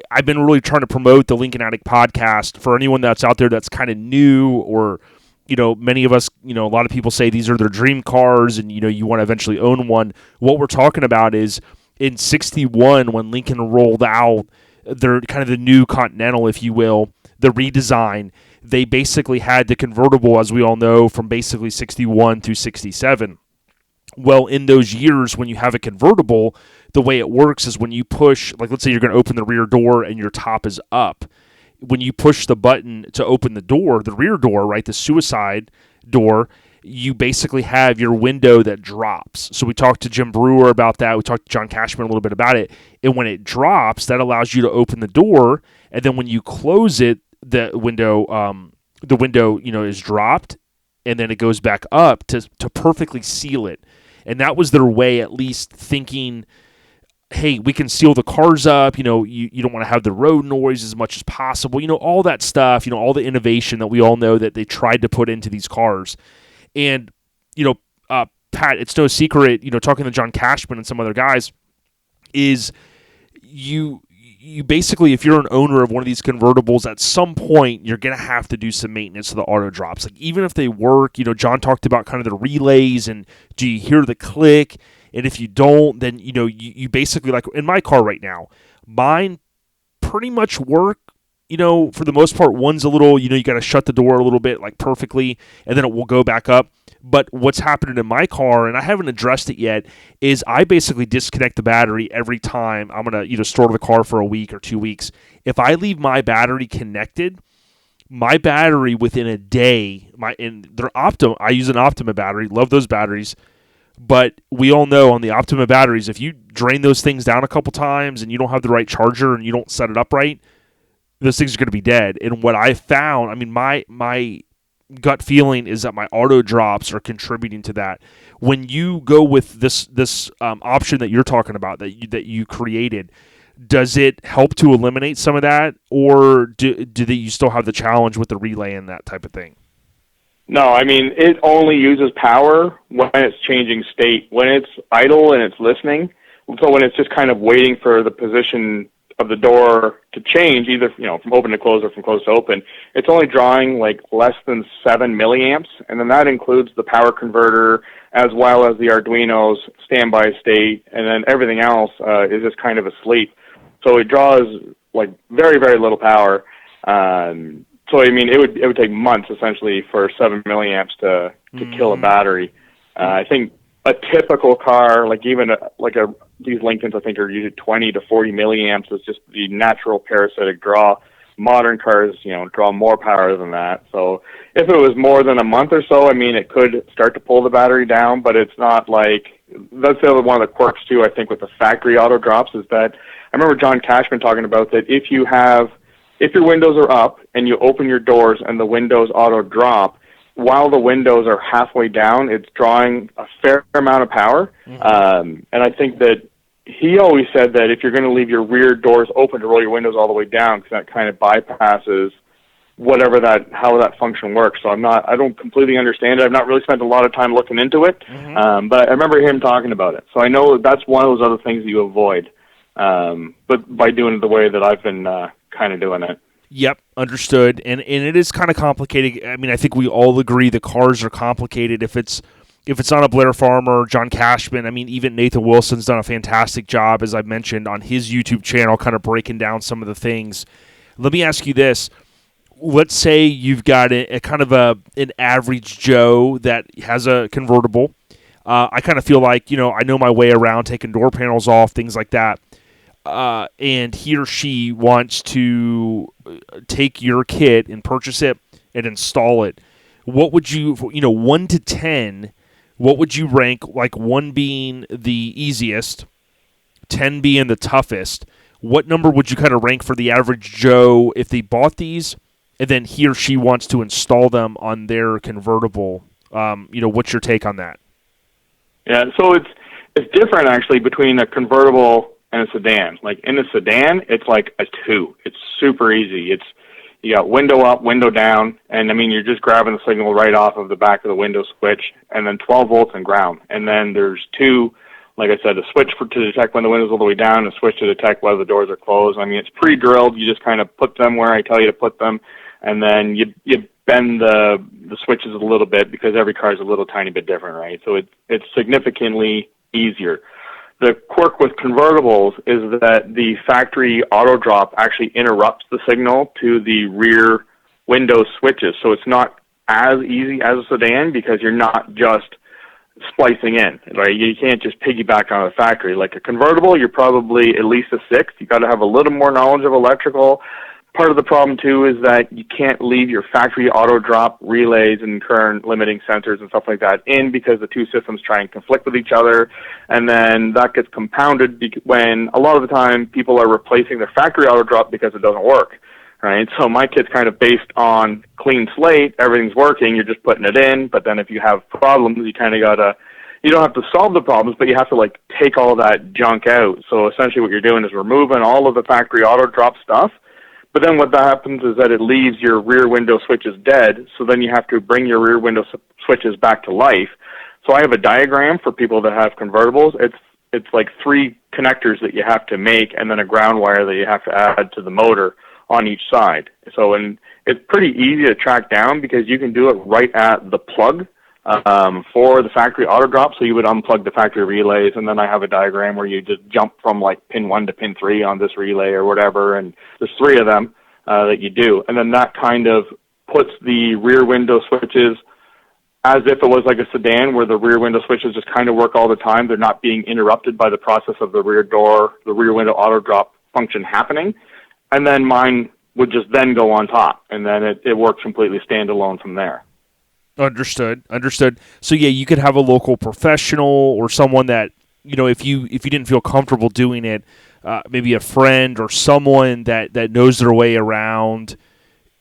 I've been really trying to promote the Lincoln Addict Podcast for anyone that's out there that's kind of new, or many of us, a lot of people say these are their dream cars, and you want to eventually own one. What we're talking about is in '61, when Lincoln rolled out their kind of the new Continental, if you will, the redesign. They basically had the convertible, as we all know, from basically '61 through '67. Well, in those years, when you have a convertible, the way it works is when you push, like, let's say you're going to open the rear door and your top is up. When you push the button to open the door, the rear door, right, the suicide door, you basically have your window that drops. So we talked to Jim Brewer about that. We talked to John Cashman a little bit about it. And when it drops, that allows you to open the door. And then when you close it, the window is dropped, and then it goes back up to perfectly seal it. And that was their way, at least, thinking, hey, we can seal the cars up. You don't want to have the road noise as much as possible. All that stuff, all the innovation that we all know that they tried to put into these cars. And, Pat, it's no secret, talking to John Cashman and some other guys, is you basically, if you're an owner of one of these convertibles, at some point you're going to have to do some maintenance to the auto drops. Like, even if they work, John talked about kind of the relays, and do you hear the click? And if you don't, then, you basically, like in my car right now, mine pretty much work, for the most part. One's a little, you got to shut the door a little bit, like, perfectly, and then it will go back up. But what's happening in my car, and I haven't addressed it yet, is I basically disconnect the battery every time I'm going to store the car for a week or 2 weeks. If I leave my battery connected, my battery within a day, I use an Optima battery, love those batteries, but we all know on the Optima batteries, if you drain those things down a couple times and you don't have the right charger and you don't set it up right, those things are going to be dead. And what I found, my gut feeling is that my auto drops are contributing to that. When you go with this option that you're talking about, that you created, does it help to eliminate some of that, or do you still have the challenge with the relay and that type of thing? No, it only uses power when it's changing state. When it's idle and it's listening, so when it's just kind of waiting for the position of the door to change, either from open to close or from close to open, it's only drawing like less than 7 milliamps, and then that includes the power converter as well as the Arduino's standby state, and then everything else is just kind of asleep. So it draws like very, very little power. So it would take months essentially for 7 milliamps to kill a battery. I think a typical car, like even these Lincolns, I think are usually 20 to 40 milliamps is just the natural parasitic draw. Modern cars, draw more power than that. So if it was more than a month or so, it could start to pull the battery down, but it's not like, that's the other one of the quirks too, I think, with the factory auto drops, is that I remember John Cashman talking about that if your windows are up and you open your doors and the windows auto drop, while the windows are halfway down, it's drawing a fair amount of power. Mm-hmm. And I think that he always said that if you're going to leave your rear doors open to roll your windows all the way down, because that kind of bypasses how that function works. So I don't completely understand it. I've not really spent a lot of time looking into it, but I remember him talking about it. So I know that's one of those other things that you avoid, but by doing it the way that I've been kind of doing it. Yep, understood. And it is kind of complicated. I mean, I think we all agree the cars are complicated. If it's not a Blair Farmer or John Cashman, I mean, even Nathan Wilson's done a fantastic job, as I mentioned, on his YouTube channel, kind of breaking down some of the things. Let me ask you this. Let's say you've got a kind of an average Joe that has a convertible. I kind of feel like, I know my way around taking door panels off, things like that. And he or she wants to take your kit and purchase it and install it. What would you, 1 to 10, what would you rank, like 1 being the easiest, 10 being the toughest? What number would you kind of rank for the average Joe if they bought these and then he or she wants to install them on their convertible? What's your take on that? Yeah, so it's different actually between a convertible and a sedan. Like in a sedan, it's like a 2. It's super easy. You got window up, window down, and I mean you're just grabbing the signal right off of the back of the window switch, and then 12 volts and ground. And then there's 2, like I said, a switch to detect when the window's all the way down, and a switch to detect whether the doors are closed. I mean it's pre-drilled. You just kind of put them where I tell you to put them, and then you bend the switches a little bit because every car is a little tiny bit different, right? So it's significantly easier. The quirk with convertibles is that the factory auto drop actually interrupts the signal to the rear window switches. So it's not as easy as a sedan because you're not just splicing in, right? You can't just piggyback on the factory. Like a convertible, you're probably at least a 6. You got to have a little more knowledge of electrical. Part of the problem, too, is that you can't leave your factory auto-drop relays and current limiting sensors and stuff like that in because the two systems try and conflict with each other, and then that gets compounded when a lot of the time people are replacing their factory auto-drop because it doesn't work, right? So my kit's kind of based on clean slate. Everything's working. You're just putting it in, but then if you have problems, you kind of got to you don't have to solve the problems, but you have to take all that junk out. So essentially what you're doing is removing all of the factory auto-drop stuff. But then what that happens is that it leaves your rear window switches dead, so then you have to bring your rear window switches back to life. So I have a diagram for people that have convertibles. It's like 3 connectors that you have to make and then a ground wire that you have to add to the motor on each side. So it's pretty easy to track down because you can do it right at the plug for the factory auto drop. So you would unplug the factory relays, and then I have a diagram where you just jump from pin 1 to pin 3 on this relay or whatever, and there's 3 of them that you do. And then that kind of puts the rear window switches as if it was like a sedan where the rear window switches just kind of work all the time. They're not being interrupted by the process of the rear window auto drop function happening. And then mine would just then go on top, and then it works completely standalone from there. Understood. So yeah, you could have a local professional or someone that, if you didn't feel comfortable doing it, maybe a friend or someone that knows their way around,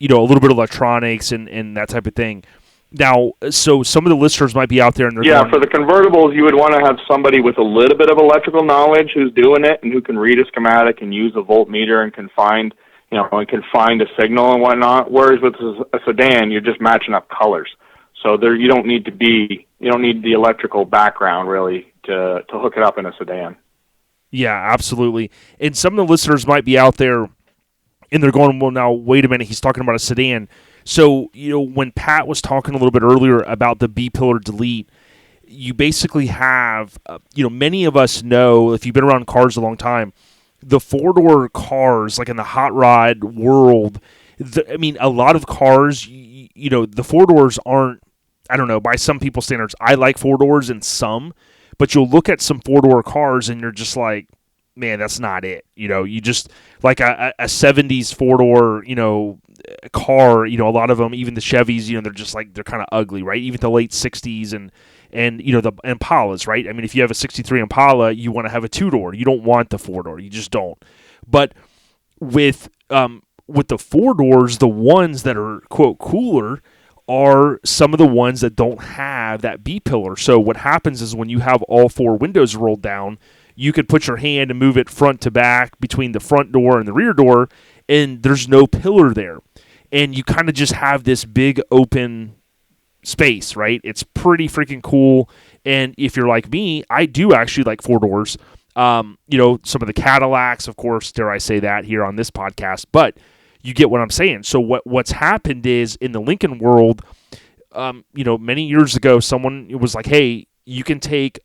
a little bit of electronics and that type of thing. Now, so some of the listeners might be out there and they're going, for the convertibles, you would want to have somebody with a little bit of electrical knowledge who's doing it and who can read a schematic and use a voltmeter and can find, a signal and whatnot. Whereas with a sedan, you're just matching up colors. So you don't need the electrical background really to hook it up in a sedan. Yeah, absolutely. And some of the listeners might be out there and they're going, well, now wait a minute, he's talking about a sedan. So, when Pat was talking a little bit earlier about the B-pillar delete, you basically have, many of us know, if you've been around cars a long time, the 4-door cars, like in the hot rod world, a lot of cars, the 4-doors aren't, I don't know, by some people's standards, I like 4-doors and some, but you'll look at some 4-door cars and you're just like, man, that's not it. You just, like a 70s 4-door, car, a lot of them, even the Chevys, they're just they're kind of ugly, right? Even the late 60s and the Impalas, right? If you have a 63 Impala, you want to have a 2-door. You don't want the 4-door. You just don't. But with the 4-doors, the ones that are, quote, cooler are some of the ones that don't have that B-pillar. So what happens is when you have all 4 windows rolled down, you could put your hand and move it front to back between the front door and the rear door, and there's no pillar there. And you kind of just have this big open space, right? It's pretty freaking cool. And if you're like me, I do actually like 4 doors. Some of the Cadillacs, of course, dare I say that here on this podcast, but you get what I'm saying. So what's happened is in the Lincoln world, many years ago, someone was like, hey, you can take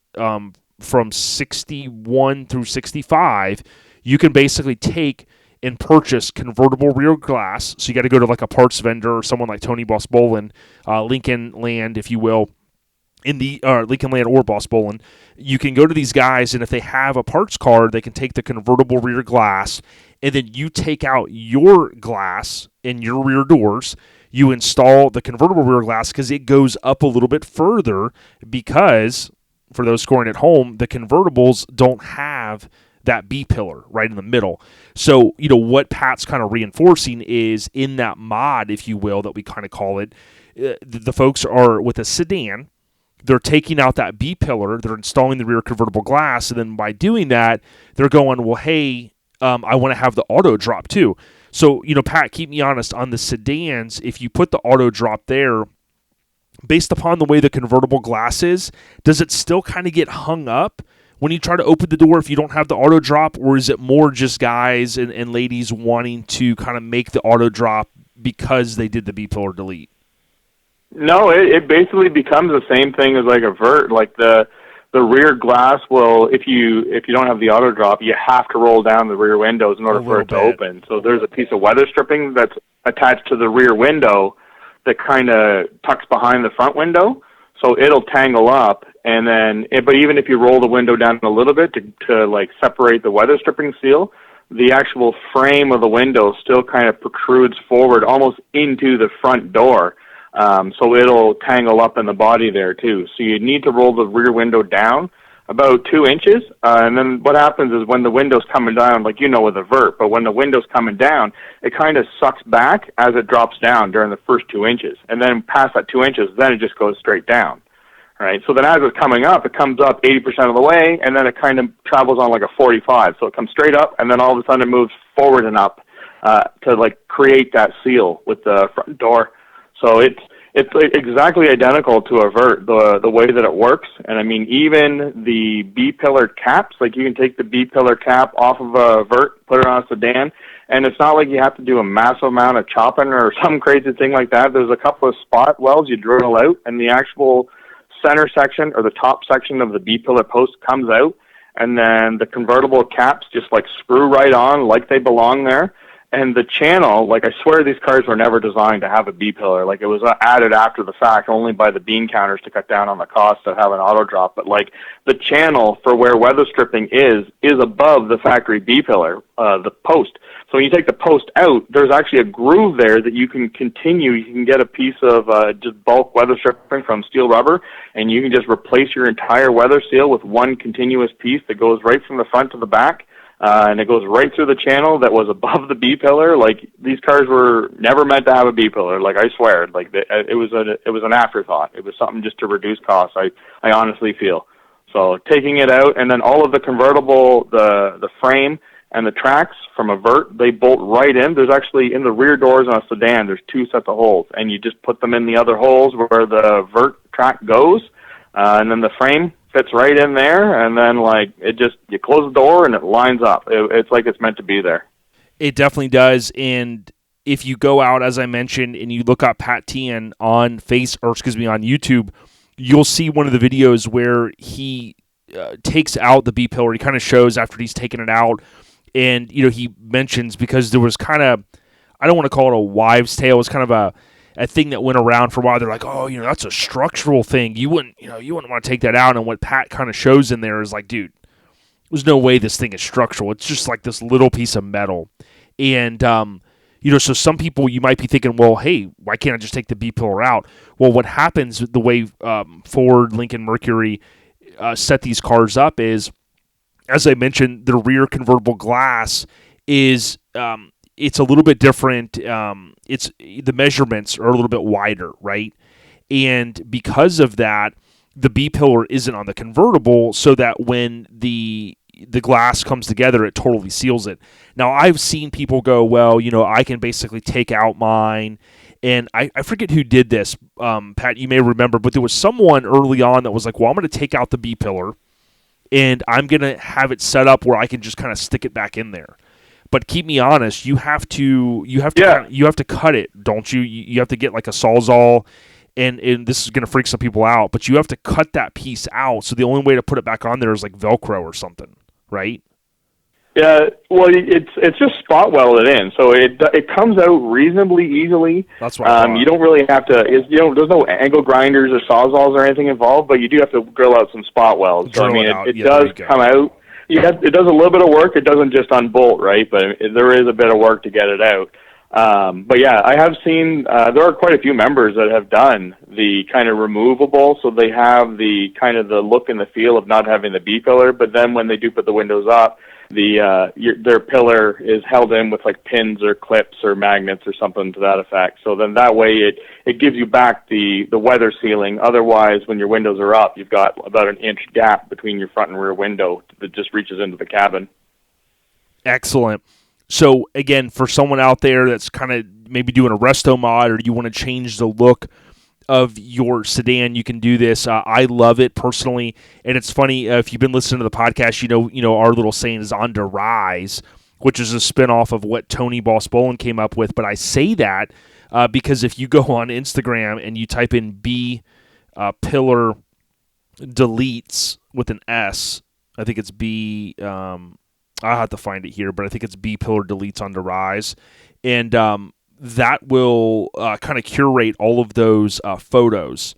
from 61 through 65, you can basically take and purchase convertible rear glass. So you got to go to like a parts vendor or someone like Tony Boss Bolin, Lincoln Land, if you will, in the Lincoln Land or Boss Bolin. You can go to these guys, and if they have a parts card, they can take the convertible rear glass, and then you take out your glass in your rear doors. You install the convertible rear glass because it goes up a little bit further because, for those scoring at home, the convertibles don't have that B-pillar right in the middle. So, what Pat's kind of reinforcing is in that mod, if you will, that we kind of call it, the folks are with a sedan. They're taking out that B-pillar. They're installing the rear convertible glass. And then by doing that, they're going, well, hey, I want to have the auto drop too. So, Pat, keep me honest, on the sedans, if you put the auto drop there, based upon the way the convertible glass is, does it still kind of get hung up when you try to open the door if you don't have the auto drop, or is it more just guys and ladies wanting to kind of make the auto drop because they did the B-pillar delete? No, it basically becomes the same thing as like a vert. Like the rear glass will, if you don't have the auto drop, you have to roll down the rear windows in order for it to open. So there's a piece of weather stripping that's attached to the rear window that kind of tucks behind the front window. So it'll tangle up, and then, but even if you roll the window down a little bit to like separate the weather stripping seal, the actual frame of the window still kind of protrudes forward almost into the front door. So it'll tangle up in the body there too. So you need to roll the rear window down about 2 inches. And then what happens is when the window's coming down, like with a vert, but when the window's coming down, it kind of sucks back as it drops down during the first 2 inches. And then past that 2 inches, then it just goes straight down. Right? So then as it's coming up, it comes up 80% of the way, and then it kind of travels on like a 45. So it comes straight up, and then all of a sudden it moves forward and up to like create that seal with the front door. So it's exactly identical to a vert, the way that it works. And I mean, even the B-pillar caps, like you can take the B-pillar cap off of a vert, put it on a sedan, and it's not like you have to do a massive amount of chopping or some crazy thing like that. There's a couple of spot welds you drill out, and the actual center section or the top section of the B-pillar post comes out, and then the convertible caps just like screw right on like they belong there. And the channel, like I swear these cars were never designed to have a B-pillar. Like it was added after the fact only by the bean counters to cut down on the cost of having auto drop. But like the channel for where weather stripping is above the factory B-pillar, the post. So when you take the post out, there's actually a groove there that you can continue. You can get a piece of just bulk weather stripping from steel rubber, and you can just replace your entire weather seal with one continuous piece that goes right from the front to the back. And it goes right through the channel that was above the B-pillar. Like these cars were never meant to have a B-pillar. Like I swear, like it was an afterthought. It was something just to reduce costs. I honestly feel. So taking it out, and then all of the convertible, the frame and the tracks from a vert, they bolt right in. There's actually in the rear doors on a sedan, there's 2 sets of holes, and you just put them in the other holes where the vert track goes, and then the frame fits right in there, and then like you close the door and it lines up. It's like it's meant to be there. It definitely does. And if you go out, as I mentioned, and you look up Pat Teahan on YouTube, you'll see one of the videos where he takes out the B-pillar. He kind of shows after he's taken it out, and he mentions, because there was kind of, I don't want to call it a wives' tale, it was kind of a thing that went around for a while. They're like, oh, that's a structural thing. You wouldn't want to take that out. And what Pat kind of shows in there is like, dude, there's no way this thing is structural. It's just like this little piece of metal. And, so some people, you might be thinking, well, hey, why can't I just take the B-pillar out? Well, what happens the way Ford, Lincoln, Mercury set these cars up is, as I mentioned, the rear convertible glass is it's a little bit different. The measurements are a little bit wider, right? And because of that, the B-pillar isn't on the convertible, so that when the glass comes together, it totally seals it. Now, I've seen people go, well, I can basically take out mine. And I forget who did this, Pat, you may remember, but there was someone early on that was like, well, I'm going to take out the B-pillar, and I'm going to have it set up where I can just kind of stick it back in there. But keep me honest, you have to cut it, don't you? You have to get like a Sawzall, and this is going to freak some people out, but you have to cut that piece out. So the only way to put it back on there is like Velcro or something, right? Yeah, well, it's just spot welded in, so it comes out reasonably easily. That's why you don't really have to. There's no angle grinders or sawzalls or anything involved, but you do have to drill out some spot welds. So I mean, it does come out. It does a little bit of work. It doesn't just unbolt, right? But there is a bit of work to get it out. But yeah, I have seen there are quite a few members that have done the kind of removable, so they have the kind of the look and the feel of not having the B pillar. But then when they do put the windows up, their pillar is held in with like pins or clips or magnets or something to that effect. So then that way it gives you back the weather sealing. Otherwise, when your windows are up, you've got about an inch gap between your front and rear window that just reaches into the cabin. Excellent. So again, for someone out there that's kind of maybe doing a resto mod, or you want to change the look of your sedan, you can do this. I love it personally, and it's funny, if you've been listening to the podcast, you know our little saying is on the rise, which is a spinoff of what Tony Boss Bolin came up with. But I say that because if you go on Instagram and you type in B pillar deletes with an S, I think it's B. I'll have to find it here, but I think it's B pillar deletes on the rise, and that will kind of curate all of those photos,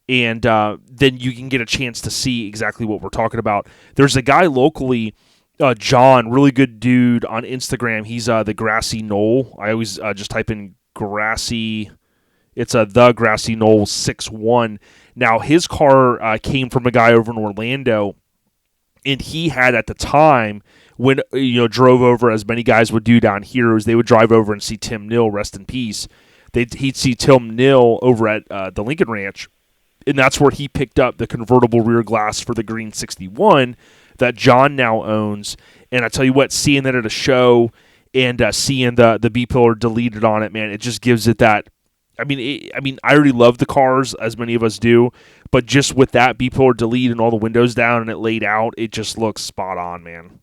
and then you can get a chance to see exactly what we're talking about. There's a guy locally, John, really good dude on Instagram. He's the Grassy Knoll. I always just type in Grassy. It's the Grassy Knoll 61. Now, his car came from a guy over in Orlando, and he had at the time, when drove over, as many guys would do down here, is they would drive over and see Tim Nill, rest in peace. He'd see Tim Nill over at the Lincoln Ranch, and that's where he picked up the convertible rear glass for the Green 61 that John now owns. And I tell you what, seeing that at a show and seeing the B-pillar deleted on it, man, it just gives it that. I mean, I already love the cars, as many of us do, but just with that B-pillar delete and all the windows down and it laid out, it just looks spot on, man.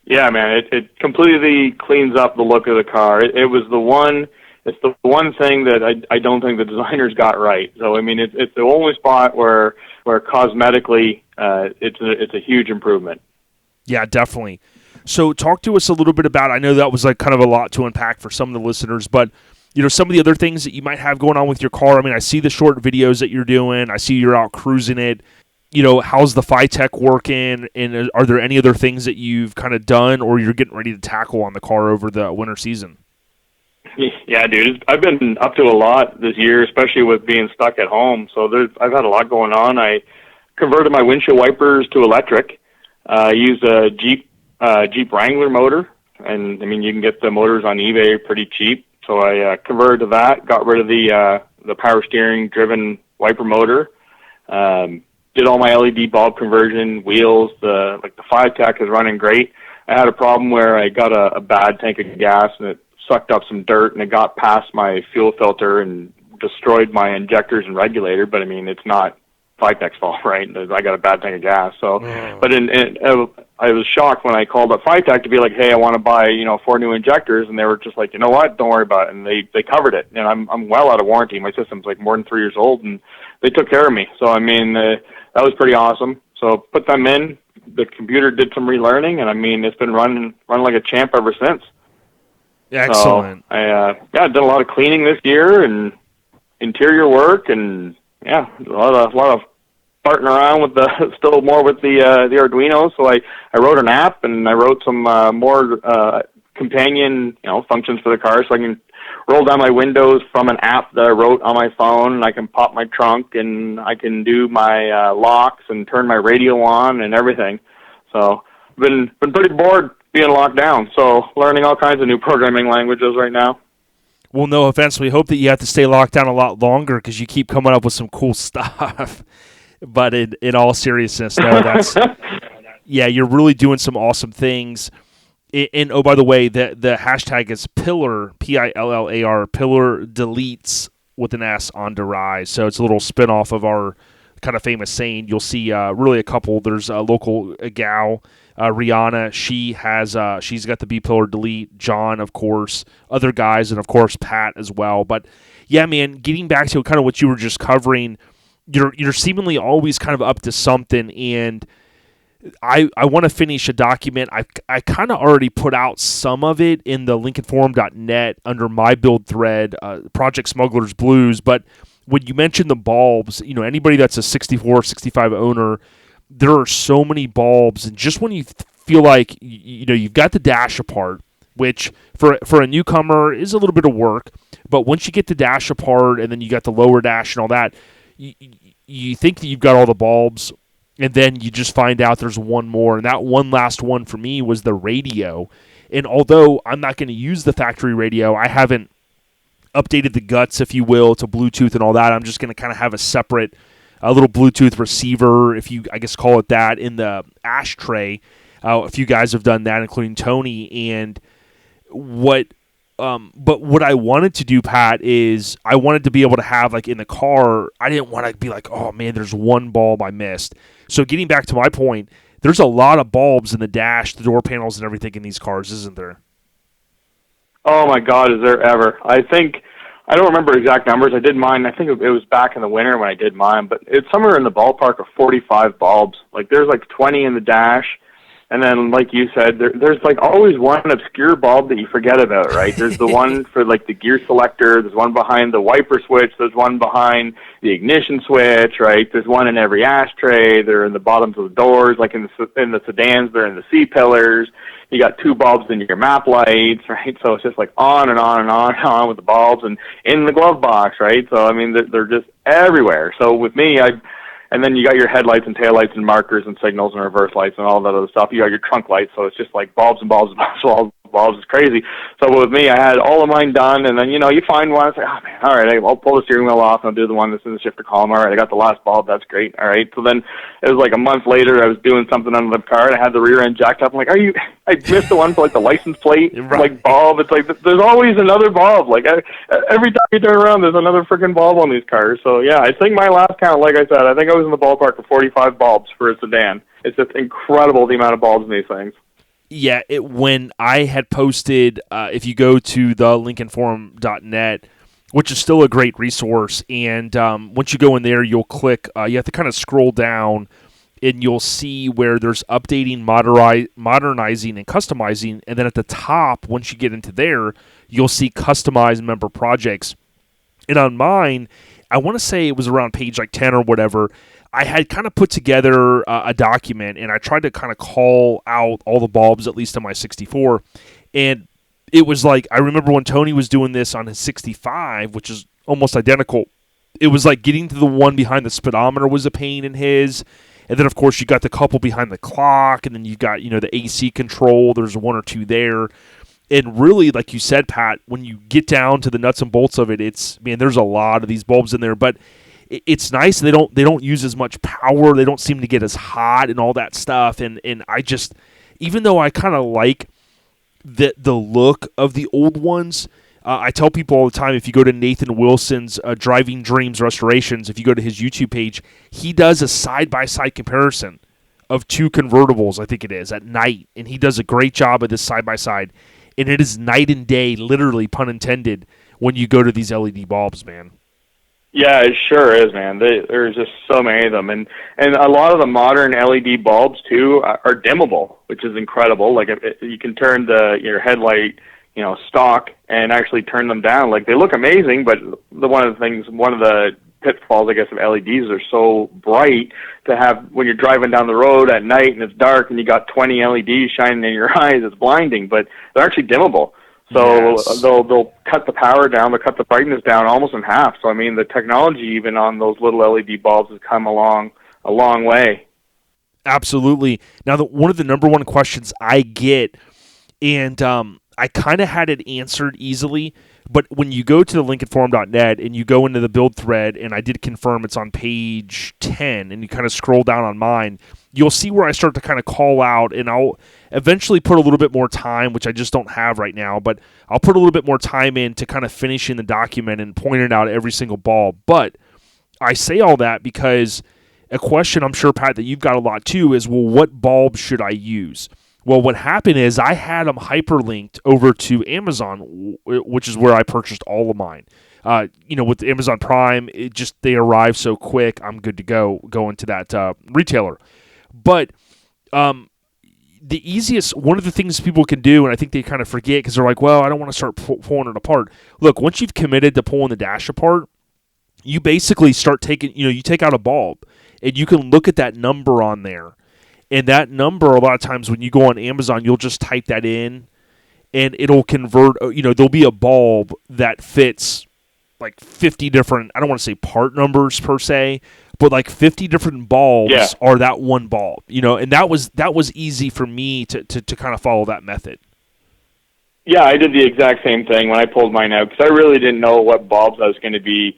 Yeah, man, it completely cleans up the look of the car. It's the one thing that I don't think the designers got right. So I mean, it's the only spot where cosmetically it's a huge improvement. Yeah, definitely. So talk to us a little bit about. I know that was like kind of a lot to unpack for some of the listeners, but some of the other things that you might have going on with your car. I mean, I see the short videos that you're doing. I see you're out cruising it. How's the FiTech working, and are there any other things that you've kind of done or you're getting ready to tackle on the car over the winter season? Yeah, dude, I've been up to a lot this year, especially with being stuck at home. So I've had a lot going on. I converted my windshield wipers to electric. I used a Jeep Wrangler motor, and I mean, you can get the motors on eBay pretty cheap. So I converted to that, got rid of the power steering driven wiper motor. Did all my LED bulb conversion, wheels, the FiTech is running great. I had a problem where I got a bad tank of gas and it sucked up some dirt and it got past my fuel filter and destroyed my injectors and regulator. But I mean, it's not FiTech's fault, right? I got a bad tank of gas. So, but I was shocked when I called up FiTech to be like, hey, I want to buy 4 new injectors, and they were just like, you know what, don't worry about it. And they covered it. And I'm well out of warranty. My system's like more than 3 years old, and they took care of me. So I mean, that was pretty awesome. So put them in. The computer did some relearning, and I mean, it's been running like a champ ever since. Excellent. So I did a lot of cleaning this year and interior work, and yeah, a lot of farting around with the Arduino. So I wrote an app, and I wrote some more companion functions for the car, so I can roll down my windows from an app that I wrote on my phone, and I can pop my trunk, and I can do my locks and turn my radio on and everything. So I've been pretty bored being locked down, so learning all kinds of new programming languages right now. Well, no offense, we hope that you have to stay locked down a lot longer because you keep coming up with some cool stuff. But in all seriousness, no, Yeah, you're really doing some awesome things. And oh, by the way, the hashtag is Pillar, Pillar, Pillar deletes with an S on Derise. So it's a little spinoff of our kind of famous saying. You'll see really a couple. There's a local gal, Rihanna. She's got the B Pillar delete. John, of course, other guys, and of course Pat as well. But yeah, man, getting back to kind of what you were just covering, you're seemingly always kind of up to something, and I want to finish a document. I kind of already put out some of it in the lincolnforum.net under my build thread, Project Smuggler's Blues. But when you mentioned the bulbs, anybody that's a 64, 65 owner, there are so many bulbs. And just when you feel like, you've got the dash apart, which for a newcomer is a little bit of work. But once you get the dash apart and then you got the lower dash and all that, you think that you've got all the bulbs. And then you just find out there's one more. And that one last one for me was the radio. And although I'm not going to use the factory radio, I haven't updated the guts, if you will, to Bluetooth and all that. I'm just going to kind of have a separate little Bluetooth receiver, if you, I guess, call it that, in the ashtray. A few guys have done that, including Tony. And but what I wanted to do, Pat, is I wanted to be able to have, like, in the car, I didn't want to be like, oh, man, there's one bulb I missed. So getting back to my point, there's a lot of bulbs in the dash, the door panels, and everything in these cars, isn't there? Oh, my God, is there ever. I don't remember exact numbers. I did mine. I think it was back in the winter when I did mine, but it's somewhere in the ballpark of 45 bulbs. Like, there's like 20 in the dash. And then, like you said, there's like always one obscure bulb that you forget about, right? There's the one for like the gear selector. There's one behind the wiper switch. There's one behind the ignition switch, right? There's one in every ashtray. They're in the bottoms of the doors, like in the sedans. They're in the C pillars. You got two bulbs in your map lights, right? So it's just like on and on and on and on with the bulbs, and in the glove box, right? So I mean, they're just everywhere. So with me, and then you got your headlights and taillights and markers and signals and reverse lights and all that other stuff. You got your trunk lights, so it's just like bulbs and bulbs and bulbs. Bulbs. It's crazy. So with me, I had all of mine done, and then, you find one, it's like, oh, man, all right, I'll pull the steering wheel off, and I'll do the one that's in the shifter column. All right, I got the last bulb. That's great. All right. So then it was like a month later, I was doing something under the car, and I had the rear end jacked up. I'm like, I missed the one for, like, the license plate, Right. like, bulb. It's like, there's always another bulb. Like, every time you turn around, there's another freaking bulb on these cars. So, yeah, I think my last count, like I said, I think I was in the ballpark of 45 bulbs for a sedan. It's just incredible the amount of bulbs in these things. Yeah, when I had posted, if you go to the lincolnforum.net, which is still a great resource, and once you go in there, you'll click, you have to kind of scroll down, and you'll see where there's updating, modernizing, and customizing, and then at the top, once you get into there, you'll see customized member projects. And on mine, I want to say it was around page like 10 or whatever, I had kind of put together a document, and I tried to kind of call out all the bulbs, at least on my 64. And it was like, I remember when Tony was doing this on his 65, which is almost identical. It was like getting to the one behind the speedometer was a pain in his. And then, of course, you got the couple behind the clock, and then you got, the AC control. There's one or two there. And really, like you said, Pat, when you get down to the nuts and bolts of it, there's a lot of these bulbs in there. But it's nice. They don't use as much power. They don't seem to get as hot and all that stuff. And I just, even though I kind of like the look of the old ones, I tell people all the time, if you go to Nathan Wilson's Driving Dreams Restorations, if you go to his YouTube page, he does a side-by-side comparison of two convertibles, I think it is, at night. And he does a great job of this side-by-side. And it is night and day, literally, pun intended, when you go to these LED bulbs, man. Yeah, it sure is, man. There's just so many of them, and a lot of the modern LED bulbs too are dimmable, which is incredible. Like you can turn your headlight, stock, and actually turn them down. Like they look amazing, but one of the pitfalls, I guess, of LEDs are so bright to have when you're driving down the road at night and it's dark and you got 20 LEDs shining in your eyes. It's blinding, but they're actually dimmable. So yes. They'll cut the power down, they'll cut the brightness down almost in half. So I mean, the technology even on those little LED bulbs has come along a long way. Absolutely. Now, one of the number one questions I get, and I kind of had it answered easily, but when you go to the lincolnforum.net and you go into the build thread, and I did confirm it's on page 10, and you kind of scroll down on mine, you'll see where I start to kind of call out, and I'll eventually put a little bit more time, which I just don't have right now, but I'll put a little bit more time in to kind of finishing the document and pointing out every single bulb. But I say all that because a question I'm sure, Pat, that you've got a lot too is, well, what bulb should I use? Well, what happened is I had them hyperlinked over to Amazon, which is where I purchased all of mine. With Amazon Prime, they arrive so quick. I'm good to go into that retailer. But one of the things people can do, and I think they kind of forget because they're like, well, I don't want to start pulling it apart. Look, once you've committed to pulling the dash apart, you basically start taking, you take out a bulb, and you can look at that number on there. And that number, a lot of times when you go on Amazon, you'll just type that in, and it'll convert. There'll be a bulb that fits like 50 different, I don't want to say part numbers per se, but like 50 different bulbs are that one bulb. And that was easy for me to kind of follow that method. Yeah, I did the exact same thing when I pulled mine out because I really didn't know what bulbs I was going to be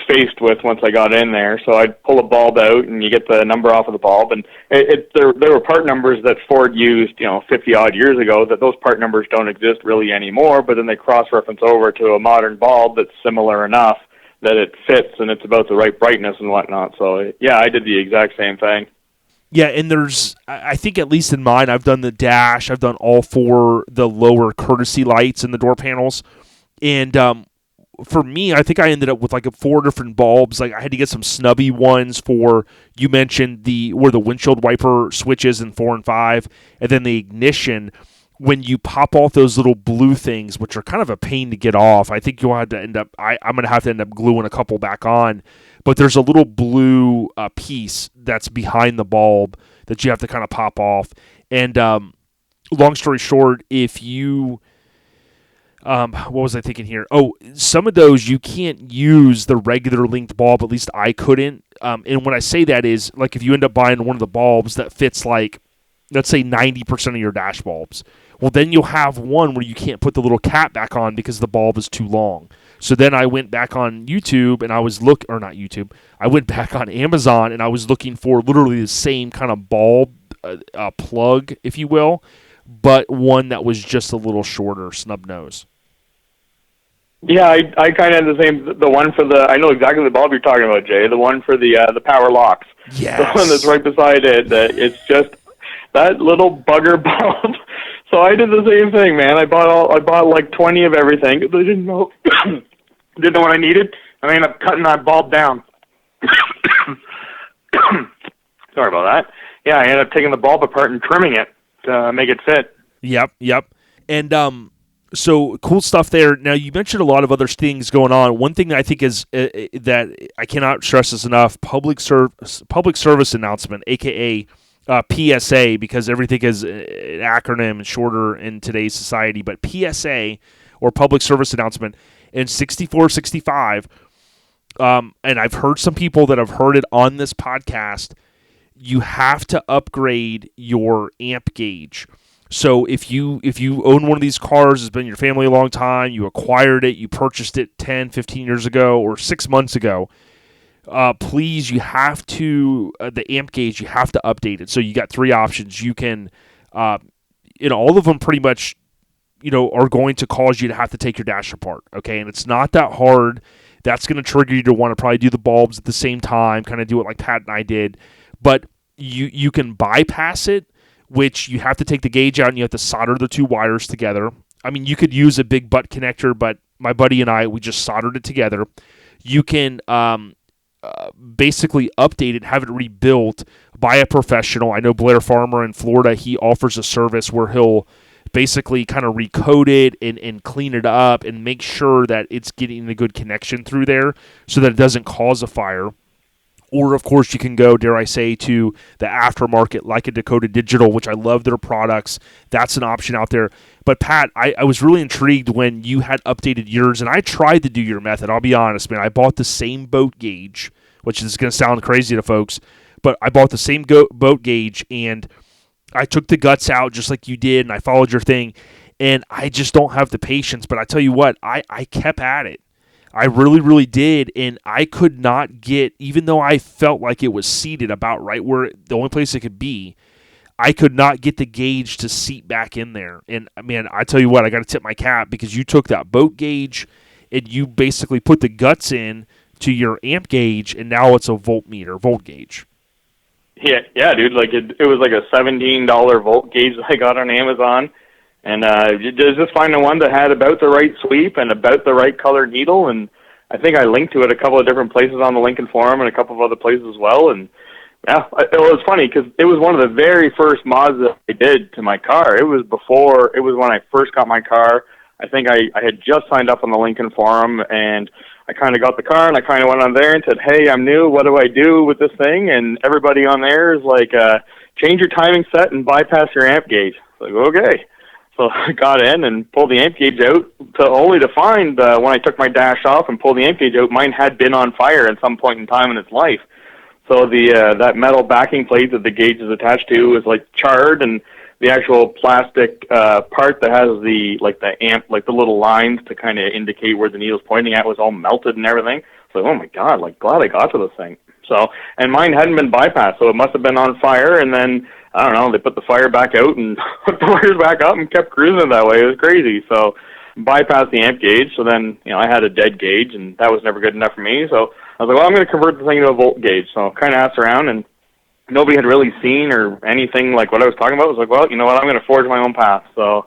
faced with once I got in there. So I'd pull a bulb out, and you get the number off of the bulb. And there were part numbers that Ford used, 50-odd years ago, that those part numbers don't exist really anymore, but then they cross-reference over to a modern bulb that's similar enough that it fits and it's about the right brightness and whatnot. So, yeah, I did the exact same thing. Yeah, and I think at least in mine, I've done the dash, I've done all four, the lower courtesy lights and the door panels. And for me, I think I ended up with like 4 different bulbs. Like I had to get some snubby ones for, you mentioned where the windshield wiper switches in 4 and 5, and then the ignition. When you pop off those little blue things, which are kind of a pain to get off, I think you'll have to end up. I'm going to have to end up gluing a couple back on. But there's a little blue piece that's behind the bulb that you have to kind of pop off. And long story short, if you what was I thinking here? Oh, some of those you can't use the regular linked bulb. At least I couldn't. And when I say that is, like, if you end up buying one of the bulbs that fits, like, let's say 90% of your dash bulbs, well, then you'll have one where you can't put the little cap back on because the bulb is too long. So then I went back on YouTube and I was I went back on Amazon and I was looking for literally the same kind of bulb plug, if you will, but one that was just a little shorter, snub nose. Yeah, I kind of had the same. The one for I know exactly the bulb you're talking about, Jay. The one for the power locks. Yes. The one that's right beside it. It's just that little bugger bulb. So I did the same thing, man. I bought like 20 of everything. I didn't know what I needed. I ended up cutting that bulb down. Sorry about that. Yeah, I ended up taking the bulb apart and trimming it to make it fit. Yep. And so cool stuff there. Now, you mentioned a lot of other things going on. One thing that I think is that I cannot stress this enough: public service announcement, aka PSA, because everything is an acronym and shorter in today's society. But PSA, or public service announcement, in 6465. And I've heard some people that have heard it on this podcast. You have to upgrade your amp gauge. So if you own one of these cars, it's been in your family a long time, you acquired it, you purchased it 10, 15 years ago or 6 months ago, please, you have to, the amp gauge, you have to update it. So you got 3 options. You can, all of them pretty much, are going to cause you to have to take your dash apart, okay? And it's not that hard. That's going to trigger you to want to probably do the bulbs at the same time, kind of do it like Pat and I did. But you can bypass it, which you have to take the gauge out and you have to solder the 2 wires together. I mean, you could use a big butt connector, but my buddy and I, we just soldered it together. You can basically update it, have it rebuilt by a professional. I know Blair Farmer in Florida, he offers a service where he'll basically kind of recode it and clean it up and make sure that it's getting a good connection through there so that it doesn't cause a fire. Or, of course, you can go, dare I say, to the aftermarket, like a Dakota Digital, which I love their products. That's an option out there. But, Pat, I was really intrigued when you had updated yours, and I tried to do your method. I'll be honest, man. I bought the same boat gauge, which is going to sound crazy to folks, but I bought the same boat gauge, and I took the guts out just like you did, and I followed your thing. And I just don't have the patience. But I tell you what, I kept at it. I really, really did, and I could not get, even though I felt like it was seated about right where the only place it could be, I could not get the gauge to seat back in there. And, man, I tell you what, I got to tip my cap because you took that boat gauge and you basically put the guts in to your amp gauge, and now it's a volt gauge. Yeah, dude, like it was like a $17 volt gauge that I got on Amazon. And just find the one that had about the right sweep and about the right color needle. And I think I linked to it a couple of different places on the Lincoln forum and a couple of other places as well. And yeah, it was funny because it was one of the very first mods that I did to my car. It was when I first got my car. I think I had just signed up on the Lincoln forum, and I kind of got the car and I kind of went on there and said, hey, I'm new. What do I do with this thing? And everybody on there is like, change your timing set and bypass your amp gauge. Like, okay. So I got in and pulled the amp gauge out, only to find when I took my dash off and pulled the amp gauge out, mine had been on fire at some point in time in its life. So that metal backing plate that the gauge is attached to is like charred, and the actual plastic part that has the little lines to kind of indicate where the needle's pointing at was all melted and everything. So oh my God, like glad I got to this thing. So, and mine hadn't been bypassed, so it must have been on fire, and then I don't know, they put the fire back out and hooked the wires back up and kept cruising that way. It was crazy. So bypassed the amp gauge. So then, I had a dead gauge, and that was never good enough for me. So I was like, well, I'm going to convert the thing into a volt gauge. So kind of asked around, and nobody had really seen or anything like what I was talking about. I was like, well, you know what, I'm going to forge my own path. So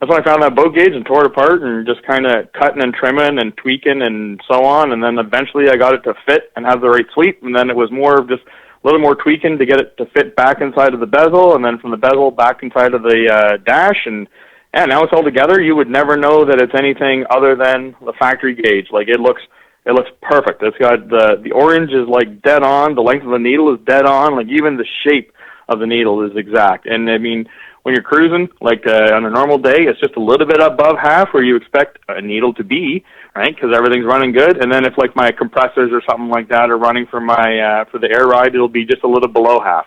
that's when I found that boat gauge and tore it apart and just kind of cutting and trimming and tweaking and so on. And then eventually I got it to fit and have the right sweep. And then it was more of just a little more tweaking to get it to fit back inside of the bezel, and then from the bezel back inside of the dash. And yeah, now it's all together. You would never know that it's anything other than the factory gauge. Like it looks perfect. It's got the orange is like dead on. The length of the needle is dead on. Like even the shape of the needle is exact. And I mean, when you're cruising, like on a normal day, it's just a little bit above half where you expect a needle to be, right? Because everything's running good. And then if like my compressors or something like that are running for my for the air ride, it'll be just a little below half.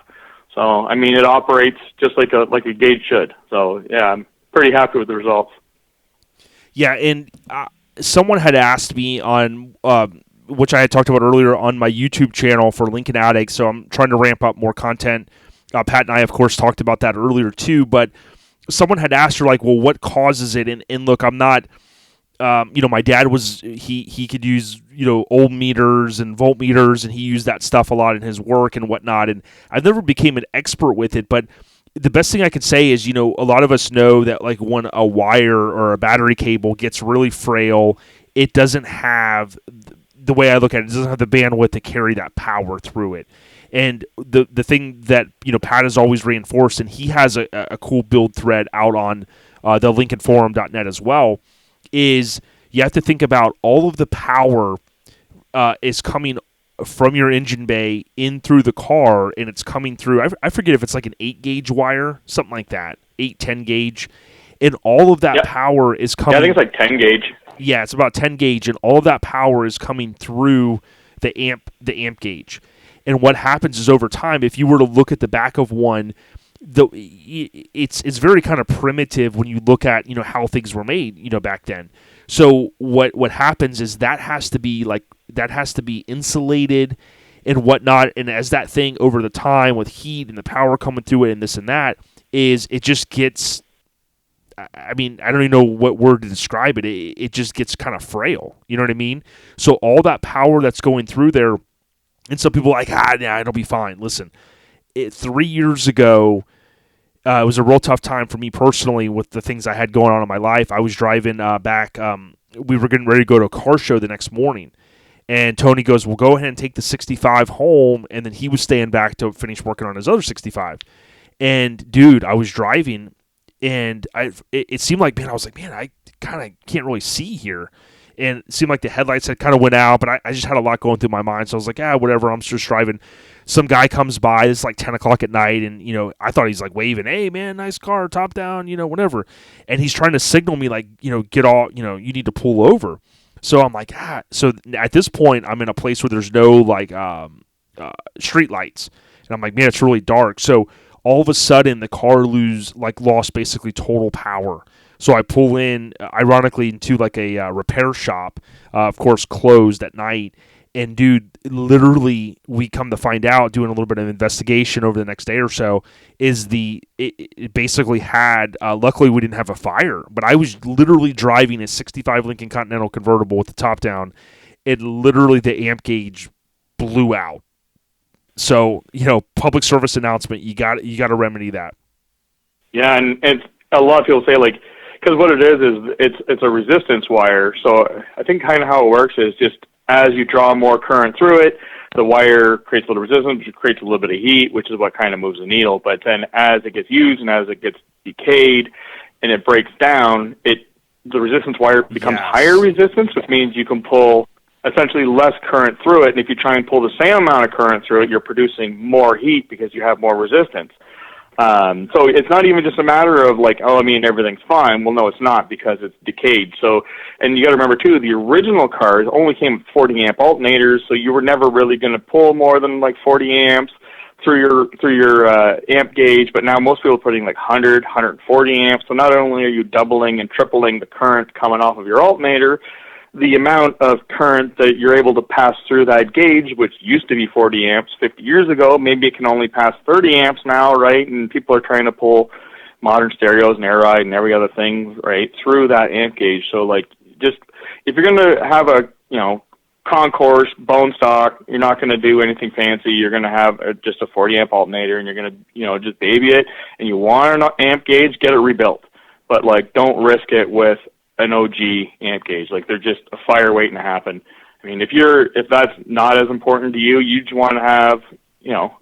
So I mean, it operates just like a gauge should. So yeah, I'm pretty happy with the results. Yeah, and someone had asked me on which I had talked about earlier on my YouTube channel for Lincoln Addict. So I'm trying to ramp up more content. Pat and I, of course, talked about that earlier too, but someone had asked her, like, well, what causes it? And look, I'm not, my dad was, he could use, old meters and voltmeters, and he used that stuff a lot in his work and whatnot. And I never became an expert with it, but the best thing I can say is, a lot of us know that, like, when a wire or a battery cable gets really frail, it doesn't have, the way I look at it, it doesn't have the bandwidth to carry that power through it. And the thing that Pat has always reinforced, and he has a cool build thread out on the LincolnForum.net as well, is you have to think about all of the power is coming from your engine bay in through the car, and it's coming through, I forget if it's like an 8-gauge wire, something like that, 10 gauge, and all of that power is coming. Yeah, I think it's like 10 gauge. Yeah, it's about 10 gauge, and all of that power is coming through the amp gauge. And what happens is over time, if you were to look at the back of one, it's very kind of primitive when you look at how things were made back then. So what happens is that has to be insulated and whatnot. And as that thing over the time with heat and the power coming through it and this and that, it just gets. I mean, I don't even know what word to describe it. It just gets kind of frail. You know what I mean? So all that power that's going through there. And some people are like, yeah, it'll be fine. Listen, 3 years ago, it was a real tough time for me personally with the things I had going on in my life. I was driving back. We were getting ready to go to a car show the next morning. And Tony goes, well, go ahead and take the 65 home. And then he was staying back to finish working on his other 65. And, dude, I was driving, and it seemed like, I was like, I kind of can't really see here. And it seemed like the headlights had kind of went out, but I just had a lot going through my mind. So I was like, whatever, I'm just driving. Some guy comes by, it's like 10 o'clock at night, and, I thought he's like waving, hey, man, nice car, top down, whatever. And he's trying to signal me like, get all, you need to pull over. So I'm like, So at this point, I'm in a place where there's no, like, street lights. And I'm like, man, it's really dark. So all of a sudden, the car lost basically total power. So I pull in, ironically, into like a repair shop, of course, closed at night. And dude, literally, we come to find out, doing a little bit of investigation over the next day or so, is it basically had. Luckily, we didn't have a fire, but I was literally driving a '65 Lincoln Continental convertible with the top down. It literally, the amp gauge blew out. So, public service announcement, you got to remedy that. Yeah, and a lot of people say, like, because what it is it's a resistance wire. So I think kind of how it works is just as you draw more current through it, the wire creates a little resistance, which creates a little bit of heat, which is what kind of moves the needle. But then as it gets used and as it gets decayed and it breaks down, the resistance wire becomes higher resistance, which means you can pull essentially less current through it. And if you try and pull the same amount of current through it, you're producing more heat because you have more resistance. So it's not even just a matter of like, everything's fine. Well, no, it's not, because it's decayed. So, and you got to remember too, the original cars only came with 40 amp alternators, so you were never really going to pull more than like 40 amps through your amp gauge. But now most people are putting like 100, 140 amps. So not only are you doubling and tripling the current coming off of your alternator, the amount of current that you're able to pass through that gauge, which used to be 40 amps 50 years ago, maybe it can only pass 30 amps now, right? And people are trying to pull modern stereos and air ride and every other thing, right, through that amp gauge. So, like, just if you're going to have a, concourse, bone stock, you're not going to do anything fancy. You're going to have just a 40 amp alternator, and you're going to, just baby it. And you want an amp gauge, get it rebuilt. But, like, don't risk it with an OG amp gauge. Like, they're just a fire waiting to happen. I mean, if that's not as important to you, you just want to have,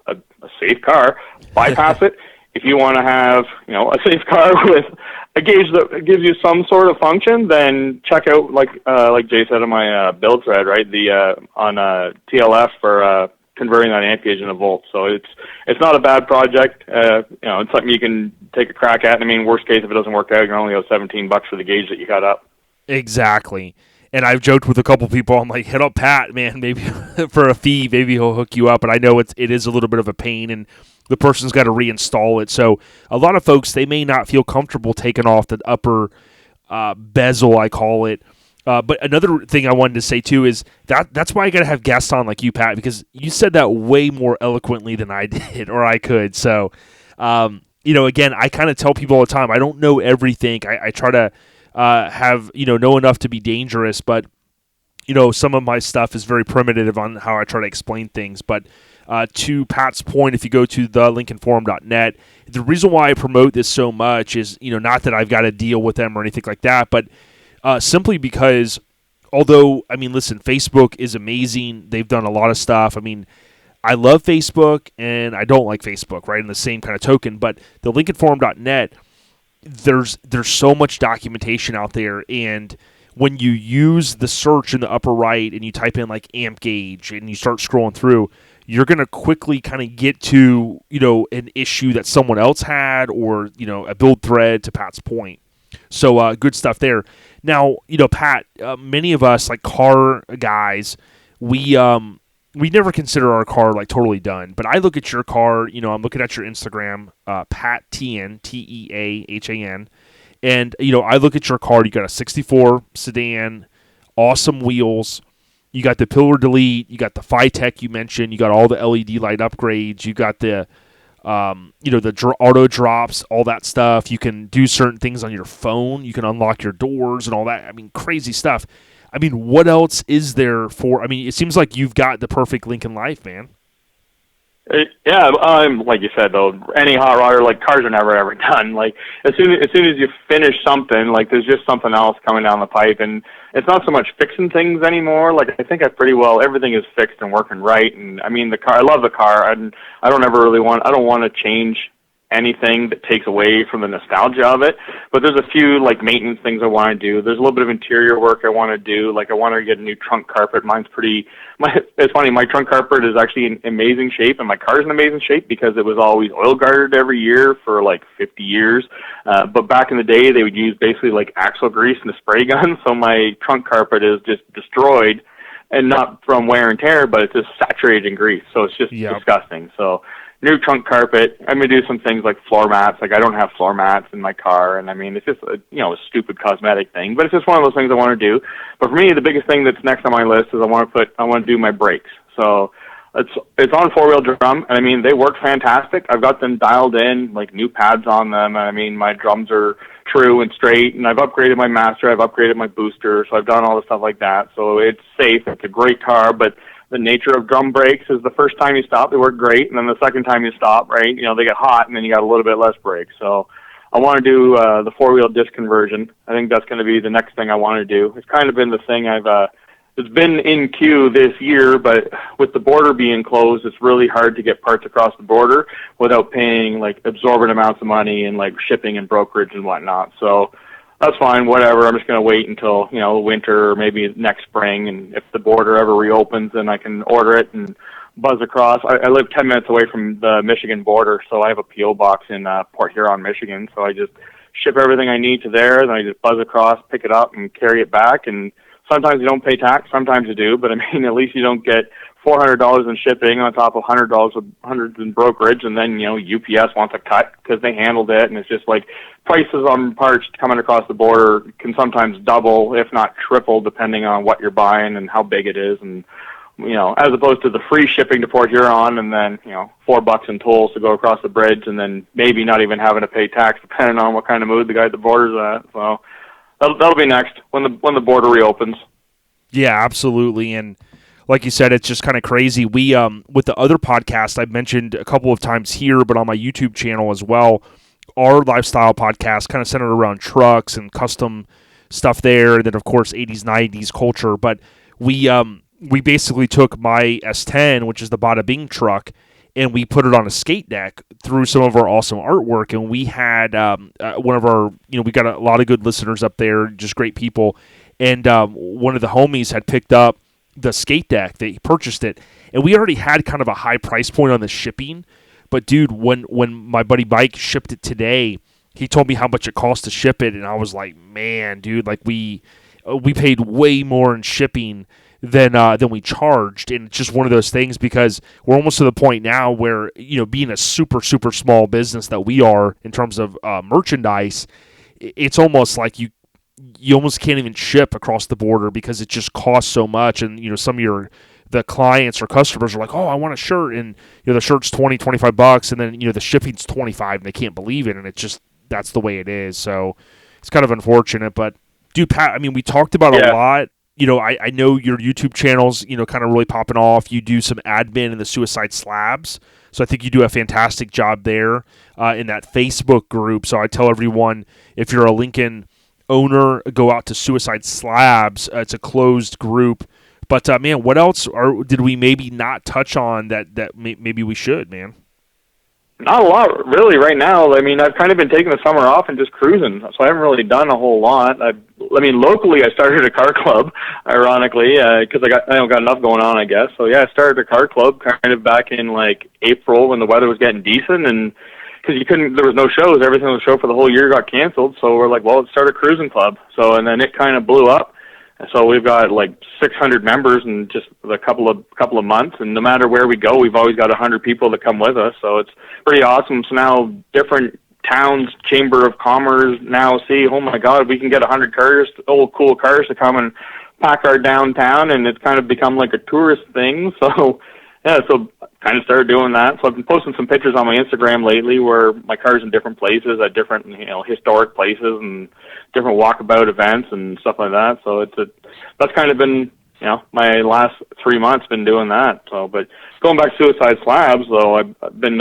a safe car, bypass it. If you want to have, a safe car with a gauge that gives you some sort of function, then check out, like Jay said on my build thread, right, on TLF for converting that amp gauge into volts. So it's not a bad project. It's something you can take a crack at. I mean, worst case, if it doesn't work out, you're only owe $17 for the gauge that you got up. Exactly. And I've joked with a couple people, I'm like, hit up Pat, man, maybe for a fee, maybe he'll hook you up. But I know it is a little bit of a pain, and the person's got to reinstall it. So a lot of folks, they may not feel comfortable taking off the upper bezel, I call it. But another thing I wanted to say, too, is that's why I got to have guests on like you, Pat, because you said that way more eloquently than I did, or I could. So, again, I kind of tell people all the time, I don't know everything. I try to have, know enough to be dangerous, but, some of my stuff is very primitive on how I try to explain things. But to Pat's point, if you go to thelincolnforum.net, the reason why I promote this so much is, not that I've got to deal with them or anything like that, but simply because, although, listen, Facebook is amazing. They've done a lot of stuff. I love Facebook and I don't like Facebook, right, in the same kind of token. But the LincolnForum.net, there's so much documentation out there. And when you use the search in the upper right and you type in like amp gauge and you start scrolling through, you're going to quickly kind of get to, an issue that someone else had, or, a build thread, to Pat's point. So good stuff there. Now, Pat, many of us, like car guys, we never consider our car like totally done. But I look at your car, I'm looking at your Instagram, Pat Teahan, Teahan, and I look at your car. You got a '64 sedan, awesome wheels. You got the pillar delete. You got the Phytech you mentioned. You got all the LED light upgrades. You got the the auto drops, all that stuff. You can do certain things on your phone. You can unlock your doors and all that. Crazy stuff. What else is there for? It seems like you've got the perfect Lincoln life, man. Yeah, like you said, though, any hot rodder, like, cars are never ever done. Like, as soon as you finish something, like, there's just something else coming down the pipe, and it's not so much fixing things anymore. Like, I think everything is fixed and working right. And the car, I love the car, and I don't want to change anything that takes away from the nostalgia of it. But there's a few, like, maintenance things I want to do. There's a little bit of interior work I want to do. Like, I want to get a new trunk carpet. It's funny, my trunk carpet is actually in amazing shape, and my car's in amazing shape because it was always oil guarded every year for like 50 years. But back in the day, they would use basically like axle grease and a spray gun. So my trunk carpet is just destroyed and not from wear and tear, but it's just saturated in grease. So it's just disgusting. So new trunk carpet. I'm going to do some things like floor mats. Like I don't have floor mats in my car. And I mean, it's just a stupid cosmetic thing, but it's just one of those things I want to do. But for me, the biggest thing that's next on my list is I want to do my brakes. So it's on 4-wheel drum, and I mean, they work fantastic. I've got them dialed in, like new pads on them. And I mean, my drums are true and straight, and I've upgraded my master, I've upgraded my booster, so I've done all the stuff like that. So it's safe, it's a great car, but the nature of drum brakes is the first time you stop, they work great, and then the second time you stop, right, they get hot, and then you got a little bit less brake. So I want to do the 4-wheel disc conversion. I think that's going to be the next thing I want to do. It's kind of been the thing it's been in queue this year, but with the border being closed, it's really hard to get parts across the border without paying like exorbitant amounts of money and like shipping and brokerage and whatnot. So that's fine, whatever. I'm just going to wait until, winter or maybe next spring. And if the border ever reopens, then I can order it and buzz across. I live 10 minutes away from the Michigan border, so I have a P.O. box in Port Huron, Michigan. So I just ship everything I need to there, then I just buzz across, pick it up, and carry it back. And sometimes you don't pay tax, sometimes you do, but I mean, at least you don't get $400 in shipping on top of $100 in brokerage, and then, UPS wants a cut because they handled it, and it's just like prices on parts coming across the border can sometimes double, if not triple, depending on what you're buying and how big it is, and, as opposed to the free shipping to Port Huron, and then, $4 in tolls to go across the bridge, and then maybe not even having to pay tax, depending on what kind of mood the guy at the border's at, so that'll be next when the border reopens. Yeah, absolutely. And like you said, it's just kind of crazy. We with the other podcast I've mentioned a couple of times here, but on my YouTube channel as well, our lifestyle podcast kind of centered around trucks and custom stuff there, and then of course 80s 90s culture. But we basically took my S10, which is the Bada Bing truck, and we put it on a skate deck through some of our awesome artwork. And we had one of our, we got a lot of good listeners up there, just great people. And one of the homies had picked up the skate deck. They purchased it. And we already had kind of a high price point on the shipping. But, dude, when my buddy Mike shipped it today, he told me how much it cost to ship it. And I was like, man, dude, like we paid way more in shipping than we charged. And it's just one of those things because we're almost to the point now where, being a super, super small business that we are in terms of merchandise, it's almost like you almost can't even ship across the border because it just costs so much. And, some of the clients or customers are like, oh, I want a shirt. And, the shirt's $20-$25. And then, the shipping's $25 and they can't believe it. And it's just, that's the way it is. So it's kind of unfortunate. But, dude, Pat, I mean, we talked about a lot. I know your YouTube channel's, kind of really popping off. You do some admin in the Suicide Slabs. So I think you do a fantastic job there in that Facebook group. So I tell everyone, if you're a Lincoln owner, go out to Suicide Slabs. It's a closed group. But, man, what else did we maybe not touch on that maybe we should, man? Not a lot, really, right now. I mean, I've kind of been taking the summer off and just cruising, so I haven't really done a whole lot. I mean, locally, I started a car club, ironically, because I don't got enough going on, I guess. So, yeah, I started a car club kind of back in, like, April when the weather was getting decent, and because there was no shows. Everything was show for the whole year got canceled, so we're like, well, let's start a cruising club. So, and then it kind of blew up. So we've got like 600 members in just a couple of months, and no matter where we go, we've always got 100 people that come with us. So it's pretty awesome. So now different towns, Chamber of Commerce now see, oh my God, we can get 100 cars, old cool cars to come and pack our downtown, and it's kind of become like a tourist thing. So yeah, so kind of started doing that. So I've been posting some pictures on my Instagram lately where my car's in different places at different, historic places and different walkabout events and stuff like that. So that's kind of been, my last 3 months been doing that. So, but going back to Suicide Slabs, though, I've been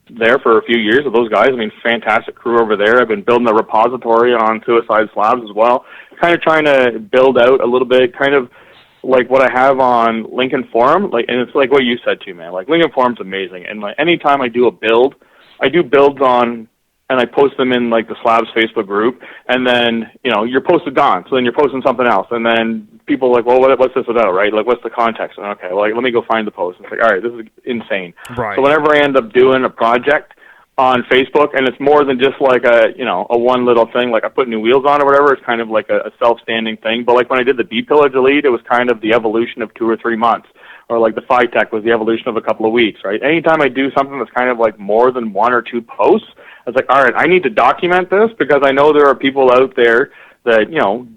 there for a few years with those guys. I mean, fantastic crew over there. I've been building a repository on Suicide Slabs as well. Kind of trying to build out a little bit, kind of like what I have on Lincoln Forum, and it's like what you said too, man. Like Lincoln Forum's amazing, and like anytime I do a build, I do builds on, and I post them in like the Slabs Facebook group, and then your post is gone, so then you're posting something else, and then people are like, well, what's this about, right? Like, what's the context? And okay, well, let me go find the post. It's like, all right, this is insane. Right. So whenever I end up doing a project, on Facebook, and it's more than just like a one little thing, like I put new wheels on or whatever. It's kind of like a self-standing thing. But like when I did the B-Pillage Elite, it was kind of the evolution of 2 or 3 months. Or like the Phi-Tech was the evolution of a couple of weeks, right? Anytime I do something that's kind of like more than 1 or 2 posts, I was like, all right, I need to document this because I know there are people out there that,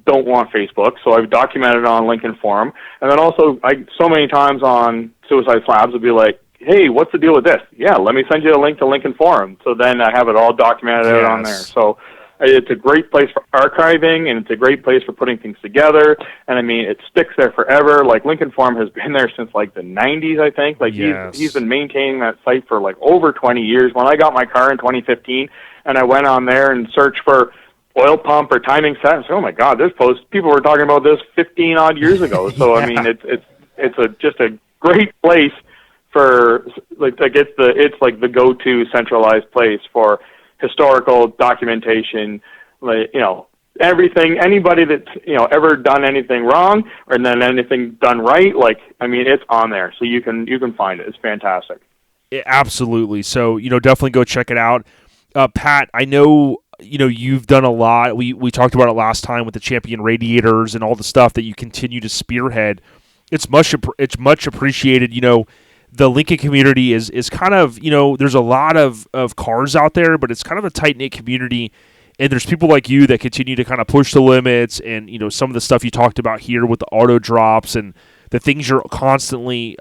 don't want Facebook. So I've documented it on Lincoln Forum. And then also, so many times on Suicide Slabs would be like, hey, what's the deal with this? Yeah, let me send you a link to Lincoln Forum. So then I have it all documented out on there. So it's a great place for archiving, and it's a great place for putting things together. And I mean, it sticks there forever. Like Lincoln Forum has been there since like the 90s, I think. Like he's been maintaining that site for like over 20 years. When I got my car in 2015, and I went on there and searched for oil pump or timing set, and said, oh my God, this post, people were talking about this 15 odd years ago. So I mean, it's just a great place for it's like the go-to centralized place for historical documentation, like, everything, anybody that's, ever done anything wrong or then anything done right, like, I mean, it's on there. So you can find it. It's fantastic. Yeah, absolutely. So, definitely go check it out. Pat, I know, you've done a lot. We talked about it last time with the Champion Radiators and all the stuff that you continue to spearhead. It's much appreciated. The Lincoln community is kind of, there's a lot of cars out there, but it's kind of a tight-knit community, and there's people like you that continue to kind of push the limits, and, some of the stuff you talked about here with the auto drops and the things you're constantly,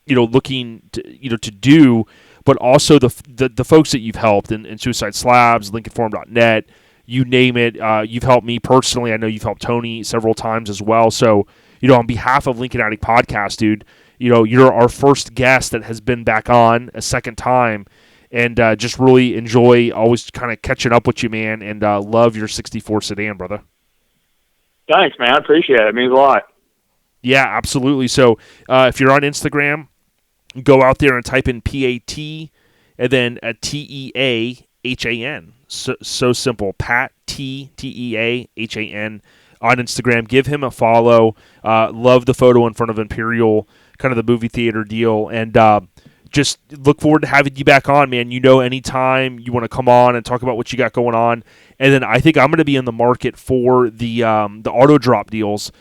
looking to, to do, but also the folks that you've helped in Suicide Slabs, LincolnForum.net, you name it. You've helped me personally. I know you've helped Tony several times as well. So, on behalf of Lincoln Addict Podcast, dude, you're our first guest that has been back on a second time, and just really enjoy always kind of catching up with you, man, and love your 64 sedan, brother. Thanks, man. I appreciate it. It means a lot. Yeah, absolutely. So if you're on Instagram, go out there and type in PAT and then a TEAHAN. So simple. Pat, TEAHAN on Instagram. Give him a follow. Love the photo in front of Imperial, kind of the movie theater deal, and just look forward to having you back on, man. Anytime you want to come on and talk about what you got going on. And then I think I'm going to be in the market for the auto drop deals,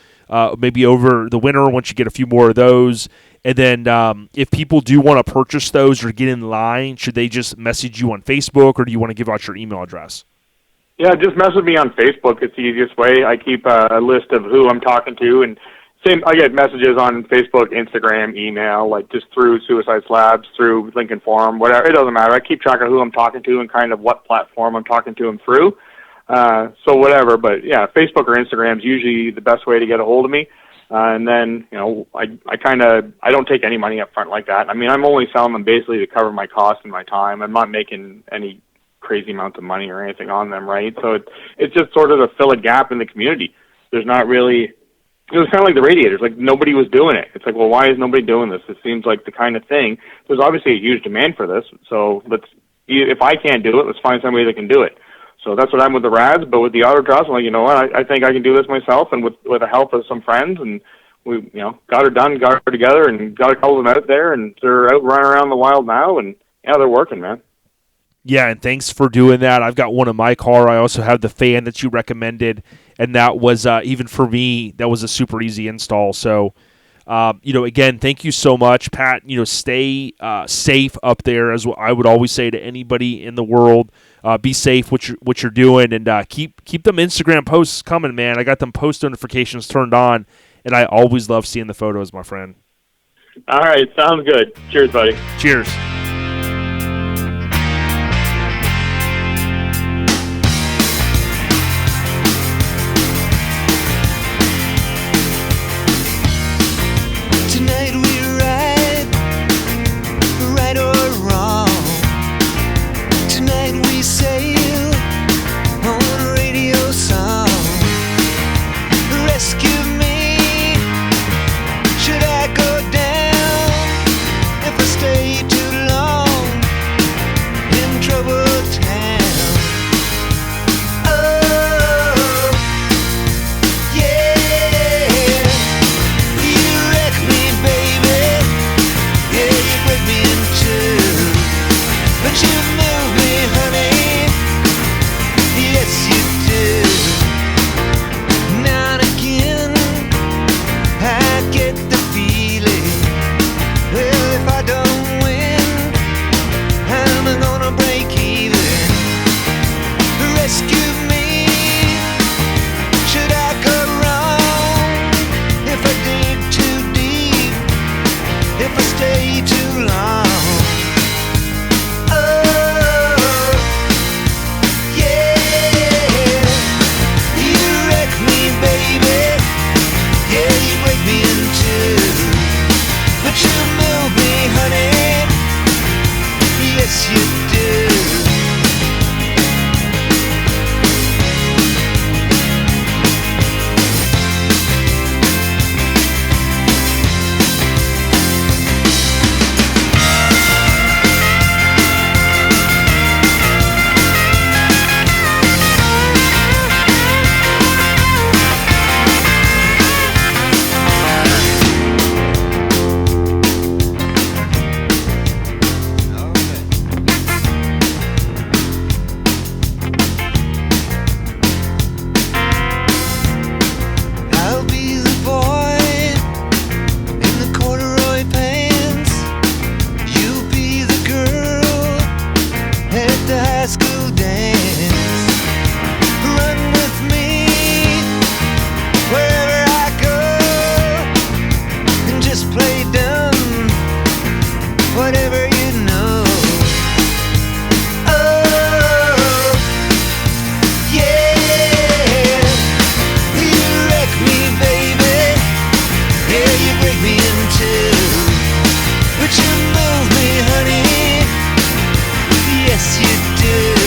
maybe over the winter once you get a few more of those. And then if people do want to purchase those or get in line, should they just message you on Facebook, or do you want to give out your email address? Yeah, just message me on Facebook. It's the easiest way. I keep a list of who I'm talking to, and I get messages on Facebook, Instagram, email, like just through Suicide Slabs, through Lincoln Forum, whatever. It doesn't matter. I keep track of who I'm talking to and kind of what platform I'm talking to them through. So whatever, but yeah, Facebook or Instagram is usually the best way to get a hold of me. And then, I don't take any money up front like that. I mean, I'm only selling them basically to cover my costs and my time. I'm not making any crazy amounts of money or anything on them, right? So it's just sort of to fill a gap in the community. There's not really, it was kind of like the radiators, like nobody was doing it. It's like, well, why is nobody doing this? It seems like the kind of thing, there's obviously a huge demand for this. So if I can't do it, let's find somebody that can do it. So that's what I'm with the rads, but with the auto drops, I'm like, you know what, I think I can do this myself, and with the help of some friends, and we, got her done, got her together, and got a couple of them out there, and they're out running around the wild now, and yeah, they're working, man. Yeah, and thanks for doing that. I've got one in my car. I also have the fan that you recommended, and that was, even for me, that was a super easy install. So, again, thank you so much, Pat. Stay safe up there, as I would always say to anybody in the world. Be safe what you're doing, and keep them Instagram posts coming, man. I got them post notifications turned on, and I always love seeing the photos, my friend. All right, sounds good. Cheers, buddy. Cheers. Should I go down if I stay too long? stay too long. Oh, yeah. You wreck me, baby. Yeah, you break me in two. But you move me, honey. Yes, you do. I'll be the boy in the corduroy pants. You'll be the girl at the high school dance. Run with me wherever I go and just play dumb, whatever you know. Oh, yeah. You wreck me, baby. Yeah, you break me in two. But you move me, honey. Yes, you do.